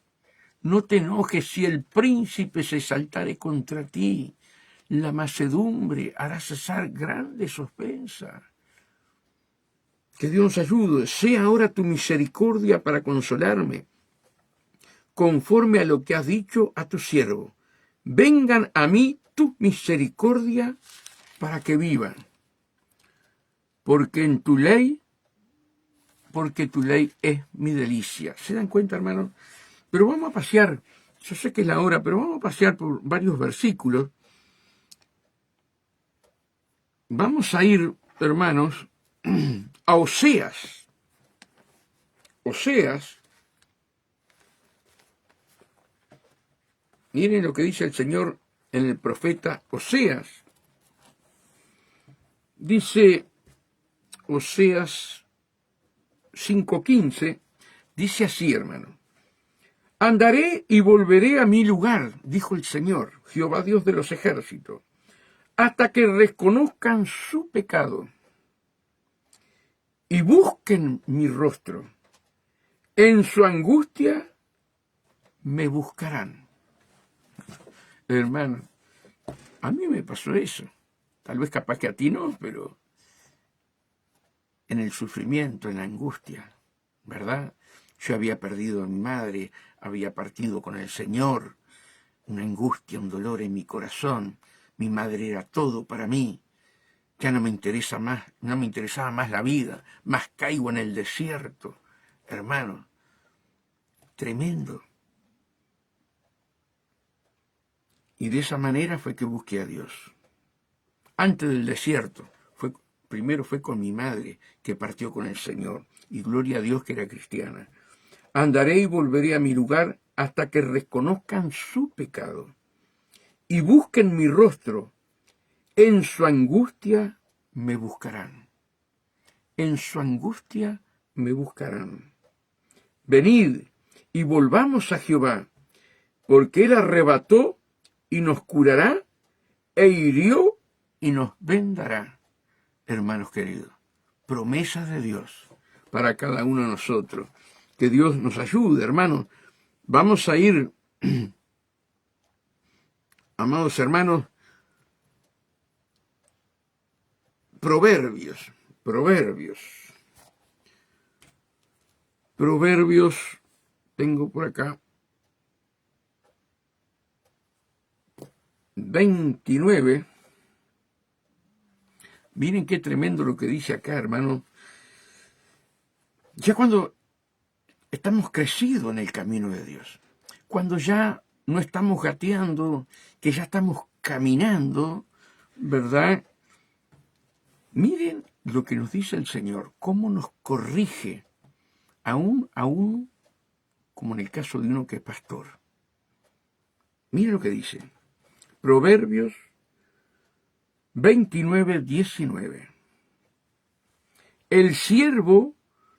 si el príncipe se exaltare contra ti. La mansedumbre hará cesar grandes ofensas. Que Dios nos ayude. Sea ahora tu misericordia para consolarme, conforme a lo que has dicho a tu siervo. Vengan a mí tu misericordia para que vivan. Porque tu ley es mi delicia. ¿Se dan cuenta, hermanos? Pero vamos a pasear, yo sé que es la hora, pero vamos a pasear por varios versículos. Vamos a ir, hermanos, a Oseas. Oseas, miren lo que dice el Señor en el profeta Oseas. Dice Oseas 5:15, dice así, hermano. Andaré y volveré a mi lugar, dijo el Señor, Jehová Dios de los ejércitos, hasta que reconozcan su pecado y busquen mi rostro. En su angustia me buscarán. Hermano, a mí me pasó eso. Tal vez capaz que a ti no, pero en el sufrimiento, en la angustia, ¿verdad? Yo había perdido a mi madre, había partido con el Señor, una angustia, un dolor en mi corazón. Mi madre era todo para mí. Ya no me interesaba más la vida, más caigo en el desierto. Hermano, tremendo. Y de esa manera fue que busqué a Dios. Antes del desierto, primero fue con mi madre, que partió con el Señor, y gloria a Dios que era cristiana. Andaré y volveré a mi lugar hasta que reconozcan su pecado y busquen mi rostro. En su angustia me buscarán. En su angustia me buscarán. Venid y volvamos a Jehová, porque él arrebató y nos curará, e hirió y nos vendará. hermanos queridos, promesas de Dios para cada uno de nosotros. Que Dios nos ayude, hermanos. Vamos a ir, amados hermanos, Proverbios, tengo por acá 29. Miren qué tremendo lo que dice acá, hermano. Ya cuando estamos crecidos en el camino de Dios, cuando ya no estamos gateando, que ya estamos caminando, ¿verdad? Miren lo que nos dice el Señor, cómo nos corrige, aún como en el caso de uno que es pastor. Miren lo que dice, Proverbios 29:19. El siervo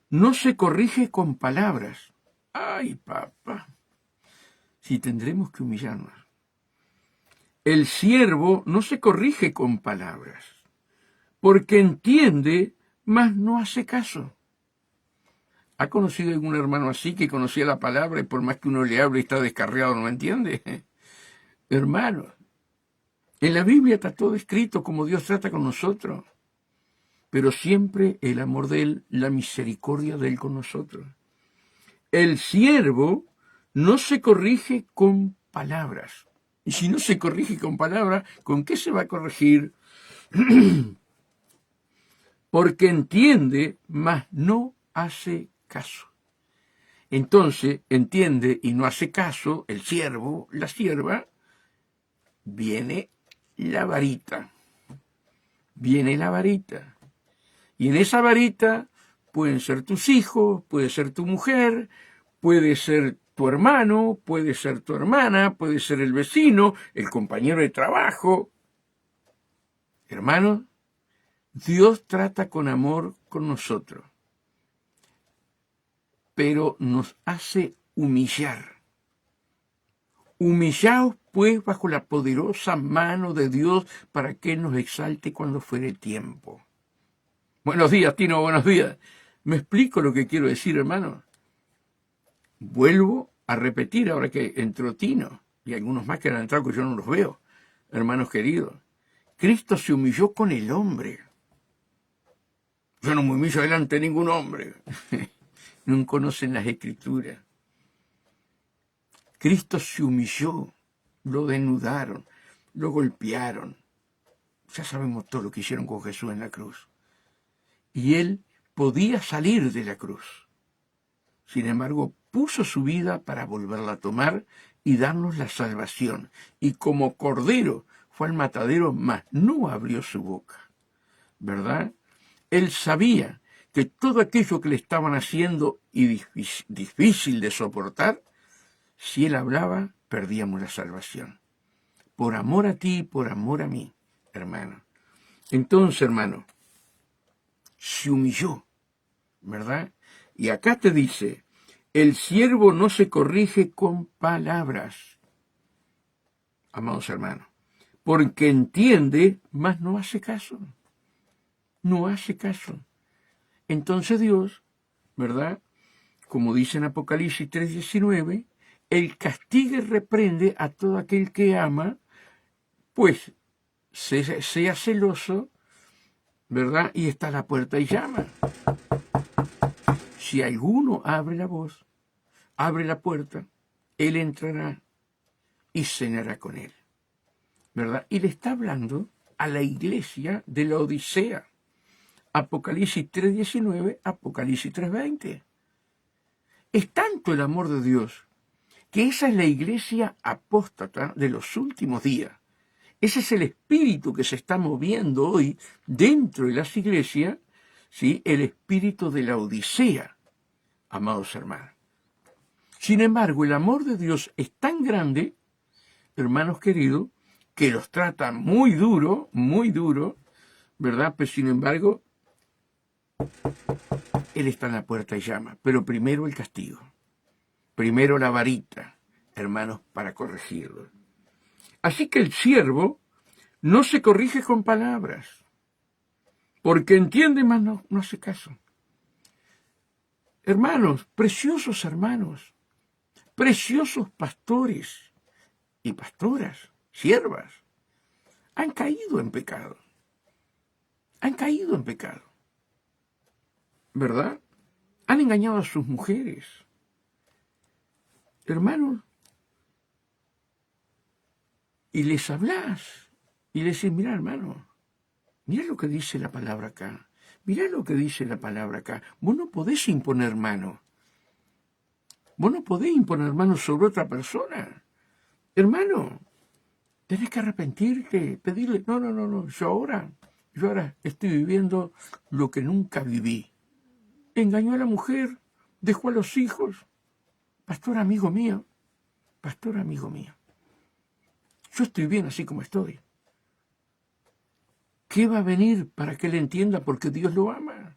no se corrige con palabras. Ay, papá, si tendremos que humillarnos. El siervo no se corrige con palabras, porque entiende, mas no hace caso. ¿Ha conocido algún hermano así que conocía la palabra y por más que uno le hable y está descarriado no me entiende? Hermano, en la Biblia está todo escrito como Dios trata con nosotros, pero siempre el amor de Él, la misericordia de Él con nosotros. El siervo no se corrige con palabras. Y si no se corrige con palabras, ¿con qué se va a corregir? Porque entiende, mas no hace caso. Entonces, entiende y no hace caso el siervo, la sierva, viene la varita. Viene la varita. Y en esa varita pueden ser tus hijos, puede ser tu mujer, puede ser tu hermano, puede ser tu hermana, puede ser el vecino, el compañero de trabajo. Hermanos, Dios trata con amor con nosotros, pero nos hace humillar. Humillaos pues bajo la poderosa mano de Dios para que Él nos exalte cuando fuere tiempo. Buenos días, Tino, buenos días. ¿Me explico lo que quiero decir, hermano? Vuelvo a repetir ahora que entró Tino y algunos más que han entrado que yo no los veo, hermanos queridos. Cristo se humilló con el hombre. Yo no me humillo delante de ningún hombre. No conocen las Escrituras. Cristo se humilló, lo desnudaron, lo golpearon. Ya sabemos todo lo que hicieron con Jesús en la cruz. Y Él podía salir de la cruz. Sin embargo, puso su vida para volverla a tomar y darnos la salvación. Y como cordero fue al matadero, mas no abrió su boca. ¿Verdad? Él sabía que todo aquello que le estaban haciendo y difícil de soportar, si Él hablaba, perdíamos la salvación. Por amor a ti, por amor a mí, hermano. Entonces, hermano, se humilló, ¿verdad? Y acá te dice, el siervo no se corrige con palabras, amados hermanos, porque entiende, mas no hace caso. No hace caso. Entonces Dios, ¿verdad? Como dice en Apocalipsis 3:19, Él castiga y reprende a todo aquel que ama, pues sea celoso, ¿verdad? Y está a la puerta y llama. Si alguno abre la voz, abre la puerta, Él entrará y cenará con él, ¿verdad? Y le está hablando a la iglesia de la Odisea. Apocalipsis 3:19, Apocalipsis 3:20. Es tanto el amor de Dios que esa es la iglesia apóstata de los últimos días. Ese es el espíritu que se está moviendo hoy dentro de las iglesias, ¿sí? El espíritu de la Odisea, amados hermanos. Sin embargo, el amor de Dios es tan grande, hermanos queridos, que los trata muy duro, ¿verdad? Pero sin embargo, Él está en la puerta y llama. Pero primero el castigo. Primero la varita, hermanos, para corregirlo. Así que el siervo no se corrige con palabras, porque entiende, mas no hace caso. Hermanos, preciosos pastores y pastoras, siervas, han caído en pecado. ¿Verdad? Han engañado a sus mujeres. Hermanos, y les hablas, y les decís, mira, hermano, mira lo que dice la palabra acá. Mirá lo que dice la palabra acá. Vos no podés imponer mano. Vos no podés imponer mano sobre otra persona. Hermano, tenés que arrepentirte, pedirle, no, yo ahora estoy viviendo lo que nunca viví. Engañó a la mujer, dejó a los hijos. Pastor amigo mío, yo estoy bien así como estoy. ¿Qué va a venir para que él entienda porque Dios lo ama?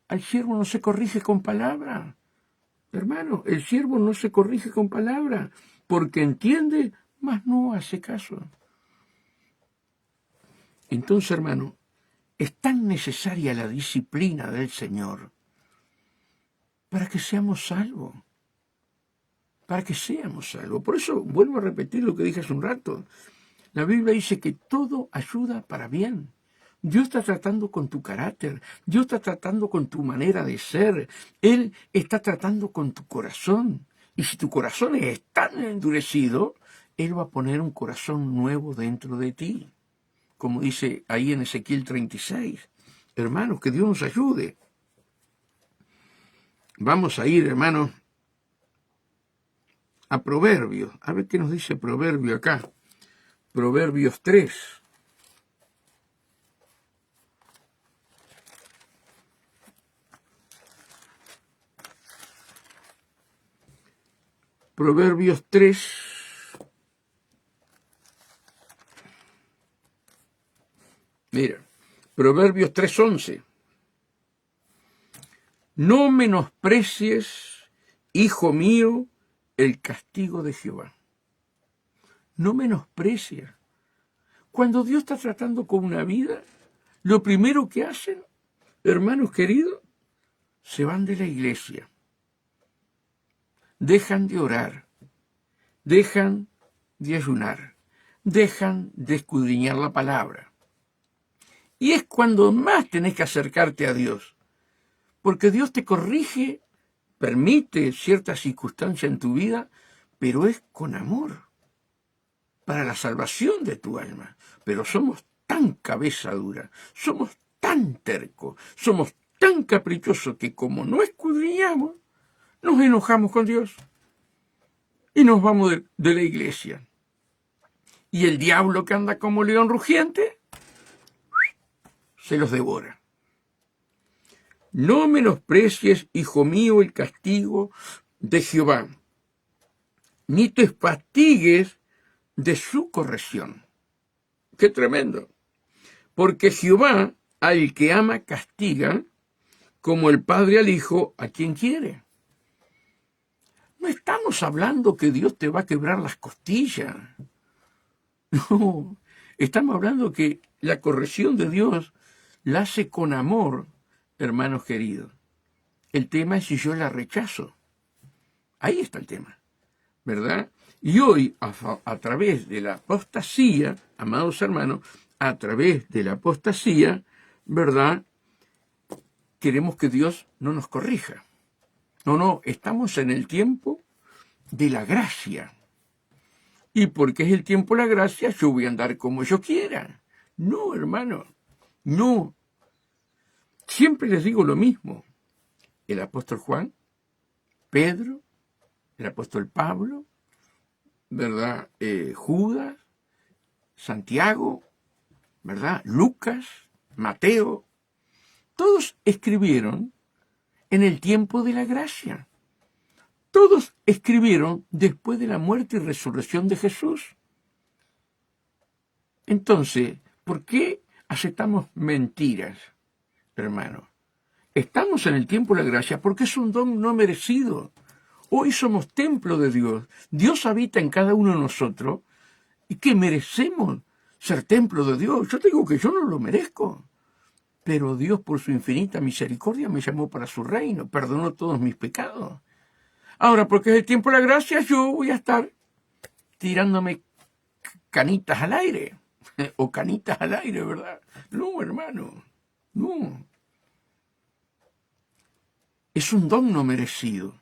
Al siervo no se corrige con palabra. Hermano, el siervo no se corrige con palabra, porque entiende, mas no hace caso. Entonces, hermano, es tan necesaria la disciplina del Señor para que seamos salvos. Por eso vuelvo a repetir lo que dije hace un rato. La Biblia dice que todo ayuda para bien. Dios está tratando con tu carácter, Dios está tratando con tu manera de ser, Él está tratando con tu corazón. Y si tu corazón es tan endurecido, Él va a poner un corazón nuevo dentro de ti. Como dice ahí en Ezequiel 36. Hermanos, que Dios nos ayude. Vamos a ir, hermanos, a Proverbios. A ver qué nos dice Proverbio acá. Proverbios 3. Proverbios 3. Mira, Proverbios 3:11. No menosprecies, hijo mío, el castigo de Jehová. No menosprecies. Cuando Dios está tratando con una vida, lo primero que hacen, hermanos queridos, se van de la iglesia. Dejan de orar, dejan de ayunar, dejan de escudriñar la palabra. Y es cuando más tenés que acercarte a Dios, porque Dios te corrige, permite ciertas circunstancias en tu vida, pero es con amor, para la salvación de tu alma. Pero somos tan cabeza dura, somos tan tercos, somos tan caprichosos que como no escudriñamos, nos enojamos con Dios y nos vamos de la iglesia. Y el diablo que anda como león rugiente, se los devora. No menosprecies, hijo mío, el castigo de Jehová, ni te fatigues de su corrección. ¡Qué tremendo! Porque Jehová al que ama castiga, como el padre al hijo a quien quiere. No estamos hablando que Dios te va a quebrar las costillas. No, estamos hablando que la corrección de Dios la hace con amor, hermanos queridos. El tema es si yo la rechazo. Ahí está el tema, ¿verdad? Y hoy, a través de la apostasía, amados hermanos, a través de la apostasía, ¿verdad? Queremos que Dios no nos corrija. No, estamos en el tiempo de la gracia. Y porque es el tiempo de la gracia, yo voy a andar como yo quiera. No, hermano, no. Siempre les digo lo mismo. El apóstol Juan, Pedro, el apóstol Pablo, ¿verdad? Judas, Santiago, ¿verdad? Lucas, Mateo, todos escribieron en el tiempo de la gracia. Todos escribieron después de la muerte y resurrección de Jesús. Entonces, ¿por qué aceptamos mentiras, hermano? Estamos en el tiempo de la gracia porque es un don no merecido. Hoy somos templo de Dios. Dios habita en cada uno de nosotros y que merecemos ser templo de Dios. Yo te digo que yo no lo merezco. Pero Dios, por su infinita misericordia, me llamó para su reino, perdonó todos mis pecados. Ahora, porque es el tiempo de la gracia, yo voy a estar tirándome canitas al aire, o canitas al aire, ¿verdad? No, hermano, no. Es un don no merecido.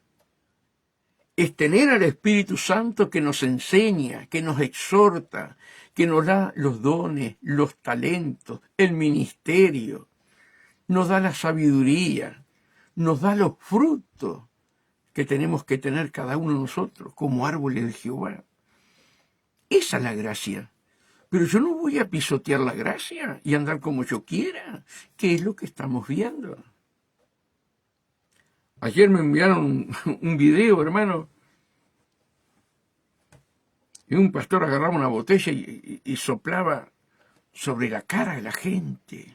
Es tener al Espíritu Santo que nos enseña, que nos exhorta, que nos da los dones, los talentos, el ministerio, nos da la sabiduría, nos da los frutos que tenemos que tener cada uno de nosotros como árboles de Jehová. Esa es la gracia. Pero yo no voy a pisotear la gracia y andar como yo quiera, que es lo que estamos viendo. Ayer me enviaron un video, hermano, y un pastor agarraba una botella y soplaba sobre la cara de la gente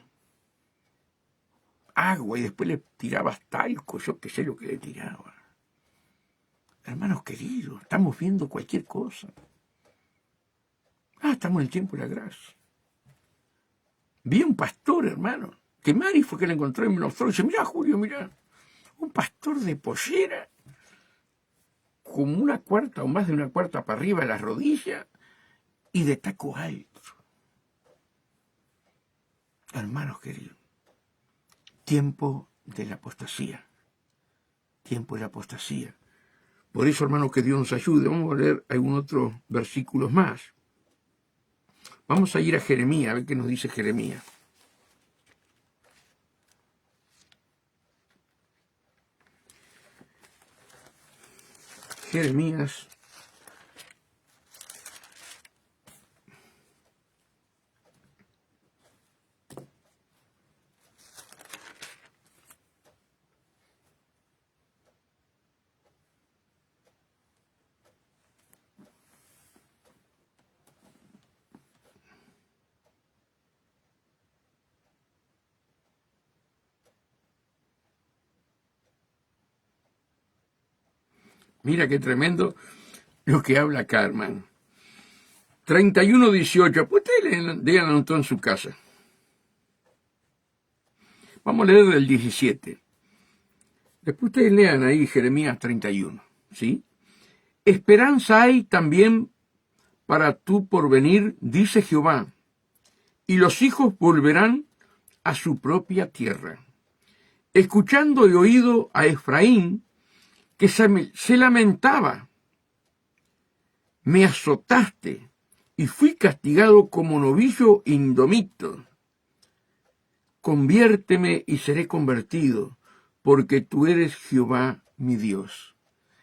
agua y después le tiraba talco, yo qué sé lo que le tiraba. Hermanos queridos, estamos viendo cualquier cosa. Estamos en el tiempo de la gracia. Vi un pastor, hermano, que Mari fue que le encontró y me lo mostró y dice, mirá, Julio, mirá, un pastor de pollera, como una cuarta o más de una cuarta para arriba de las rodillas y de taco alto. Hermanos queridos, tiempo de la apostasía. Tiempo de la apostasía. Por eso, hermanos, que Dios nos ayude. Vamos a leer algunos otros versículos más. Vamos a ir a Jeremías, a ver qué nos dice Jeremías. Jeremías. Mira qué tremendo lo que habla acá, hermano. 31:18. Pues ustedes lean todo en su casa. Vamos a leer del 17. Después ustedes lean ahí Jeremías 31. ¿Sí? Esperanza hay también para tu porvenir, dice Jehová, y los hijos volverán a su propia tierra. Escuchando he oído a Efraín que se lamentaba. Me azotaste y fui castigado como novillo indomito. Conviérteme y seré convertido, porque tú eres Jehová mi Dios.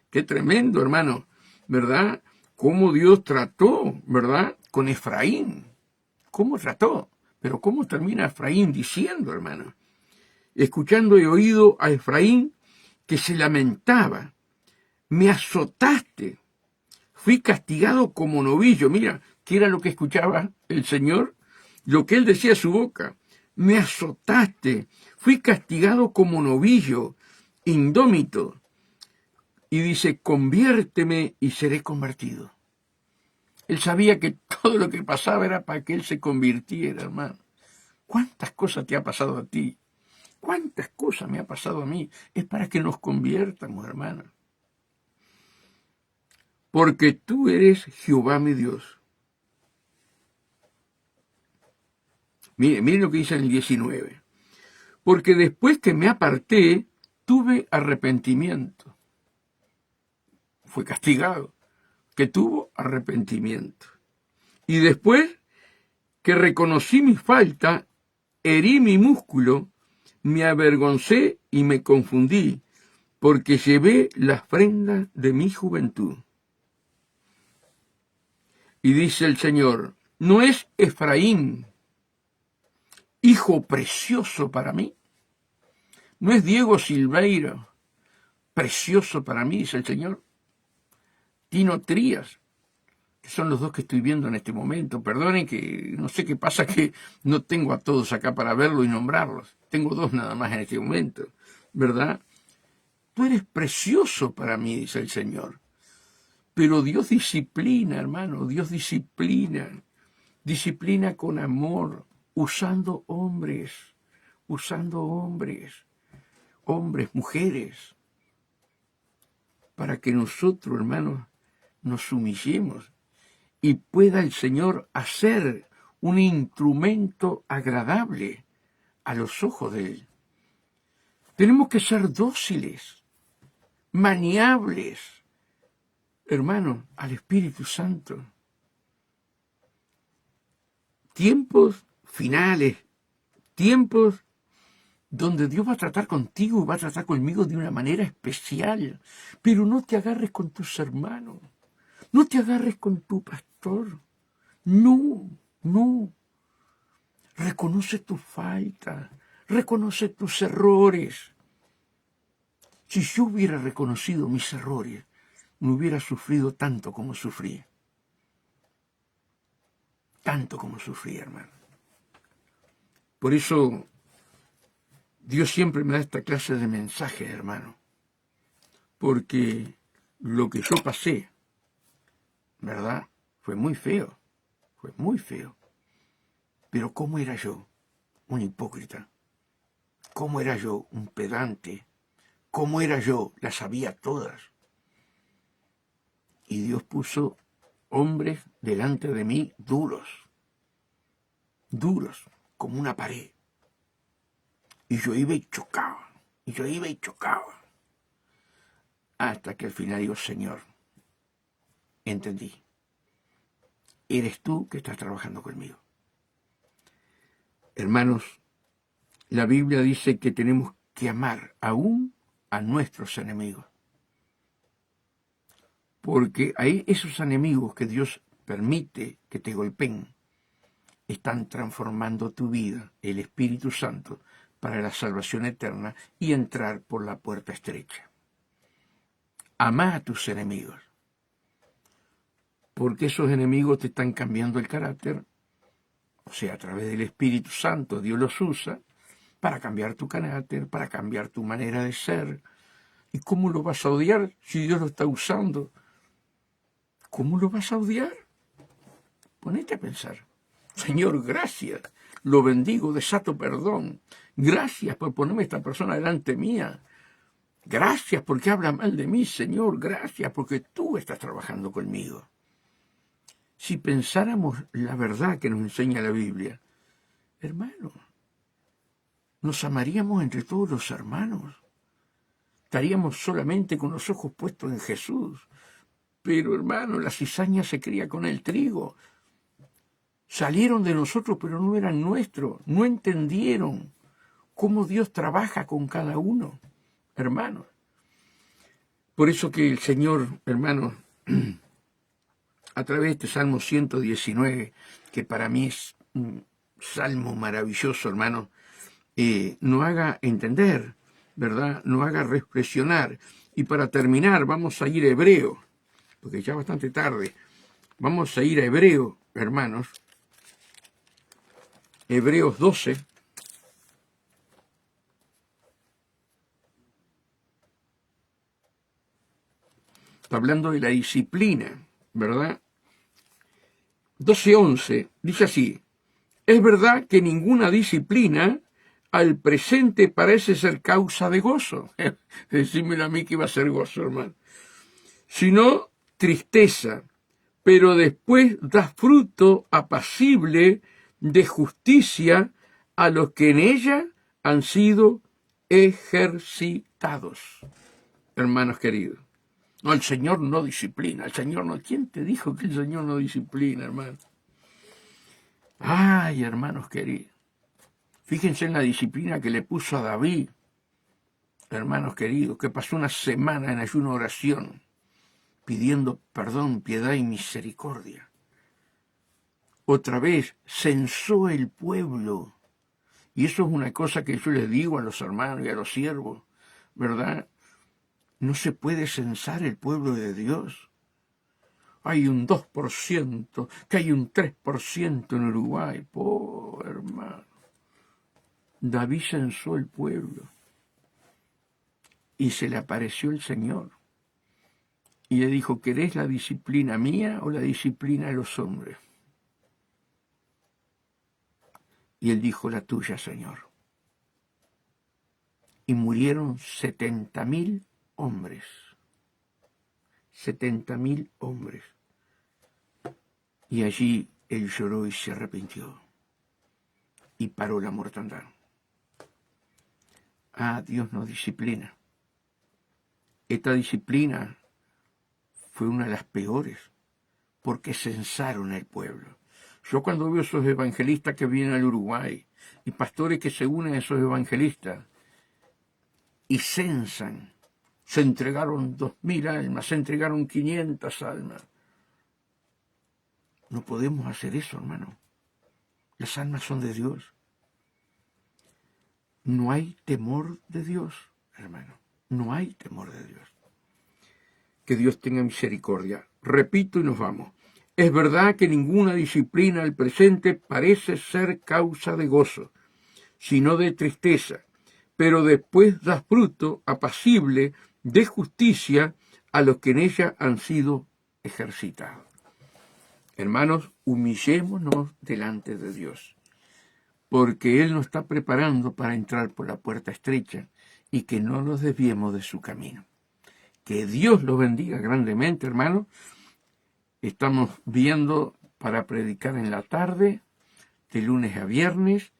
Qué tremendo, hermano, ¿verdad? Cómo Dios trató, ¿verdad? Con Efraín. ¿Cómo trató? Pero ¿cómo termina Efraín diciendo, hermano? Escuchando he oído a Efraín que se lamentaba. Me azotaste. Fui castigado como novillo. Mira, ¿qué era lo que escuchaba el Señor? Lo que él decía a su boca. Me azotaste. Fui castigado como novillo, indómito. Y dice, conviérteme y seré convertido. Él sabía que todo lo que pasaba era para que él se convirtiera, hermano. ¿Cuántas cosas te ha pasado a ti? ¿Cuántas cosas me ha pasado a mí? Es para que nos conviertamos, hermano. Porque tú eres Jehová mi Dios. Mire lo que dice en el 19. Porque después que me aparté, tuve arrepentimiento. Fue castigado, que tuvo arrepentimiento. Y después que reconocí mi falta, herí mi músculo, me avergoncé y me confundí, porque llevé las prendas de mi juventud. Y dice el Señor, ¿no es Efraín hijo precioso para mí? ¿No es Diego Silveira precioso para mí, dice el Señor? Tino Trías, que son los dos que estoy viendo en este momento. Perdonen que no sé qué pasa, que no tengo a todos acá para verlo y nombrarlos. Tengo dos nada más en este momento, ¿verdad? Tú eres precioso para mí, dice el Señor. Pero Dios disciplina, hermano, Dios disciplina. Disciplina con amor, usando hombres, usando hombres, mujeres, para que nosotros, hermanos, nos humillemos y pueda el Señor hacer un instrumento agradable a los ojos de Él. Tenemos que ser dóciles, maniables, hermanos, al Espíritu Santo. Tiempos finales, tiempos donde Dios va a tratar contigo, va a tratar conmigo de una manera especial. Pero no te agarres con tus hermanos, no te agarres con tu pastor. No. Reconoce tus faltas, reconoce tus errores. Si yo hubiera reconocido mis errores, no hubiera sufrido tanto como sufrí. Tanto como sufrí, hermano. Por eso Dios siempre me da esta clase de mensajes, hermano. Porque lo que yo pasé, ¿verdad? Fue muy feo. Fue muy feo. Pero ¿cómo era yo? Un hipócrita. ¿Cómo era yo? Un pedante. ¿Cómo era yo? Las sabía todas. Y Dios puso hombres delante de mí duros, como una pared. Y yo iba y chocaba, hasta que al final digo, Señor, entendí, eres tú que estás trabajando conmigo. Hermanos, la Biblia dice que tenemos que amar aún a nuestros enemigos. Porque ahí esos enemigos que Dios permite que te golpeen, están transformando tu vida, el Espíritu Santo, para la salvación eterna y entrar por la puerta estrecha. Amá a tus enemigos, porque esos enemigos te están cambiando el carácter, o sea, a través del Espíritu Santo Dios los usa para cambiar tu carácter, para cambiar tu manera de ser. ¿Y cómo lo vas a odiar si Dios lo está usando? ¿Cómo lo vas a odiar? Ponete a pensar. Señor, gracias, lo bendigo, desato perdón. Gracias por ponerme esta persona delante mía. Gracias porque habla mal de mí, Señor. Gracias porque tú estás trabajando conmigo. Si pensáramos la verdad que nos enseña la Biblia, hermanos, nos amaríamos entre todos los hermanos. Estaríamos solamente con los ojos puestos en Jesús. Pero, hermano, la cizaña se cría con el trigo. Salieron de nosotros, pero no eran nuestros. No entendieron cómo Dios trabaja con cada uno, hermanos. Por eso que el Señor, hermanos, a través de este Salmo 119, que para mí es un salmo maravilloso, hermanos, nos haga entender, ¿verdad? Nos haga reflexionar. Y para terminar, vamos a ir a Hebreo, porque ya es bastante tarde. Vamos a ir a Hebreo, hermanos. Hebreos 12. Está hablando de la disciplina, ¿verdad? 12:11 dice así: es verdad que ninguna disciplina al presente parece ser causa de gozo. Decímelo a mí que iba a ser gozo, hermano. Sino tristeza, pero después da fruto apacible de justicia a los que en ella han sido ejercitados. Hermanos queridos, no, el Señor no disciplina, el Señor no. ¿Quién te dijo que el Señor no disciplina, hermano? Ay, hermanos queridos, fíjense en la disciplina que le puso a David, hermanos queridos, que pasó una semana en ayuno oración, pidiendo perdón, piedad y misericordia. Otra vez censó el pueblo. Y eso es una cosa que yo les digo a los hermanos y a los siervos, ¿verdad? No se puede censar el pueblo de Dios. Hay un 2%, que hay un 3% en Uruguay. ¡Oh, hermano! David censó el pueblo. Y se le apareció el Señor. Y le dijo, ¿querés la disciplina mía o la disciplina de los hombres? Y él dijo, la tuya, Señor. y murieron 70.000 hombres. 70.000 hombres. Y allí él lloró y se arrepintió. Y paró la mortandad. Ah, Dios nos disciplina. Esta disciplina fue una de las peores, porque censaron el pueblo. Yo cuando veo esos evangelistas que vienen al Uruguay y pastores que se unen a esos evangelistas y censan, se entregaron 2.000 almas, se entregaron 500 almas. No podemos hacer eso, hermano. Las almas son de Dios. No hay temor de Dios, hermano. No hay temor de Dios. Que Dios tenga misericordia. Repito y nos vamos. Es verdad que ninguna disciplina al presente parece ser causa de gozo, sino de tristeza, pero después da fruto apacible de justicia a los que en ella han sido ejercitados. Hermanos, humillémonos delante de Dios, porque Él nos está preparando para entrar por la puerta estrecha y que no nos desviemos de su camino. Que Dios los bendiga grandemente, hermanos. Estamos viendo para predicar en la tarde, de lunes a viernes.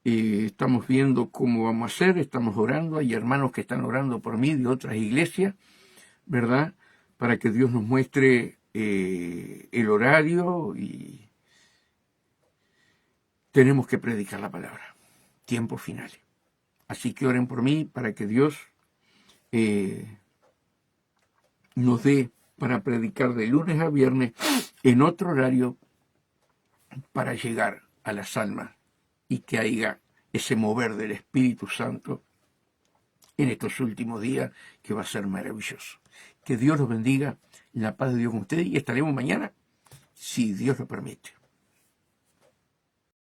Estamos viendo cómo vamos a hacer, estamos orando. Hay hermanos que están orando por mí de otras iglesias, ¿verdad? Para que Dios nos muestre el horario y tenemos que predicar la palabra. Tiempos finales. Así que oren por mí para que Dios nos dé para predicar de lunes a viernes en otro horario para llegar a las almas y que haya ese mover del Espíritu Santo en estos últimos días que va a ser maravilloso. Que Dios los bendiga, la paz de Dios con ustedes y estaremos mañana, si Dios lo permite.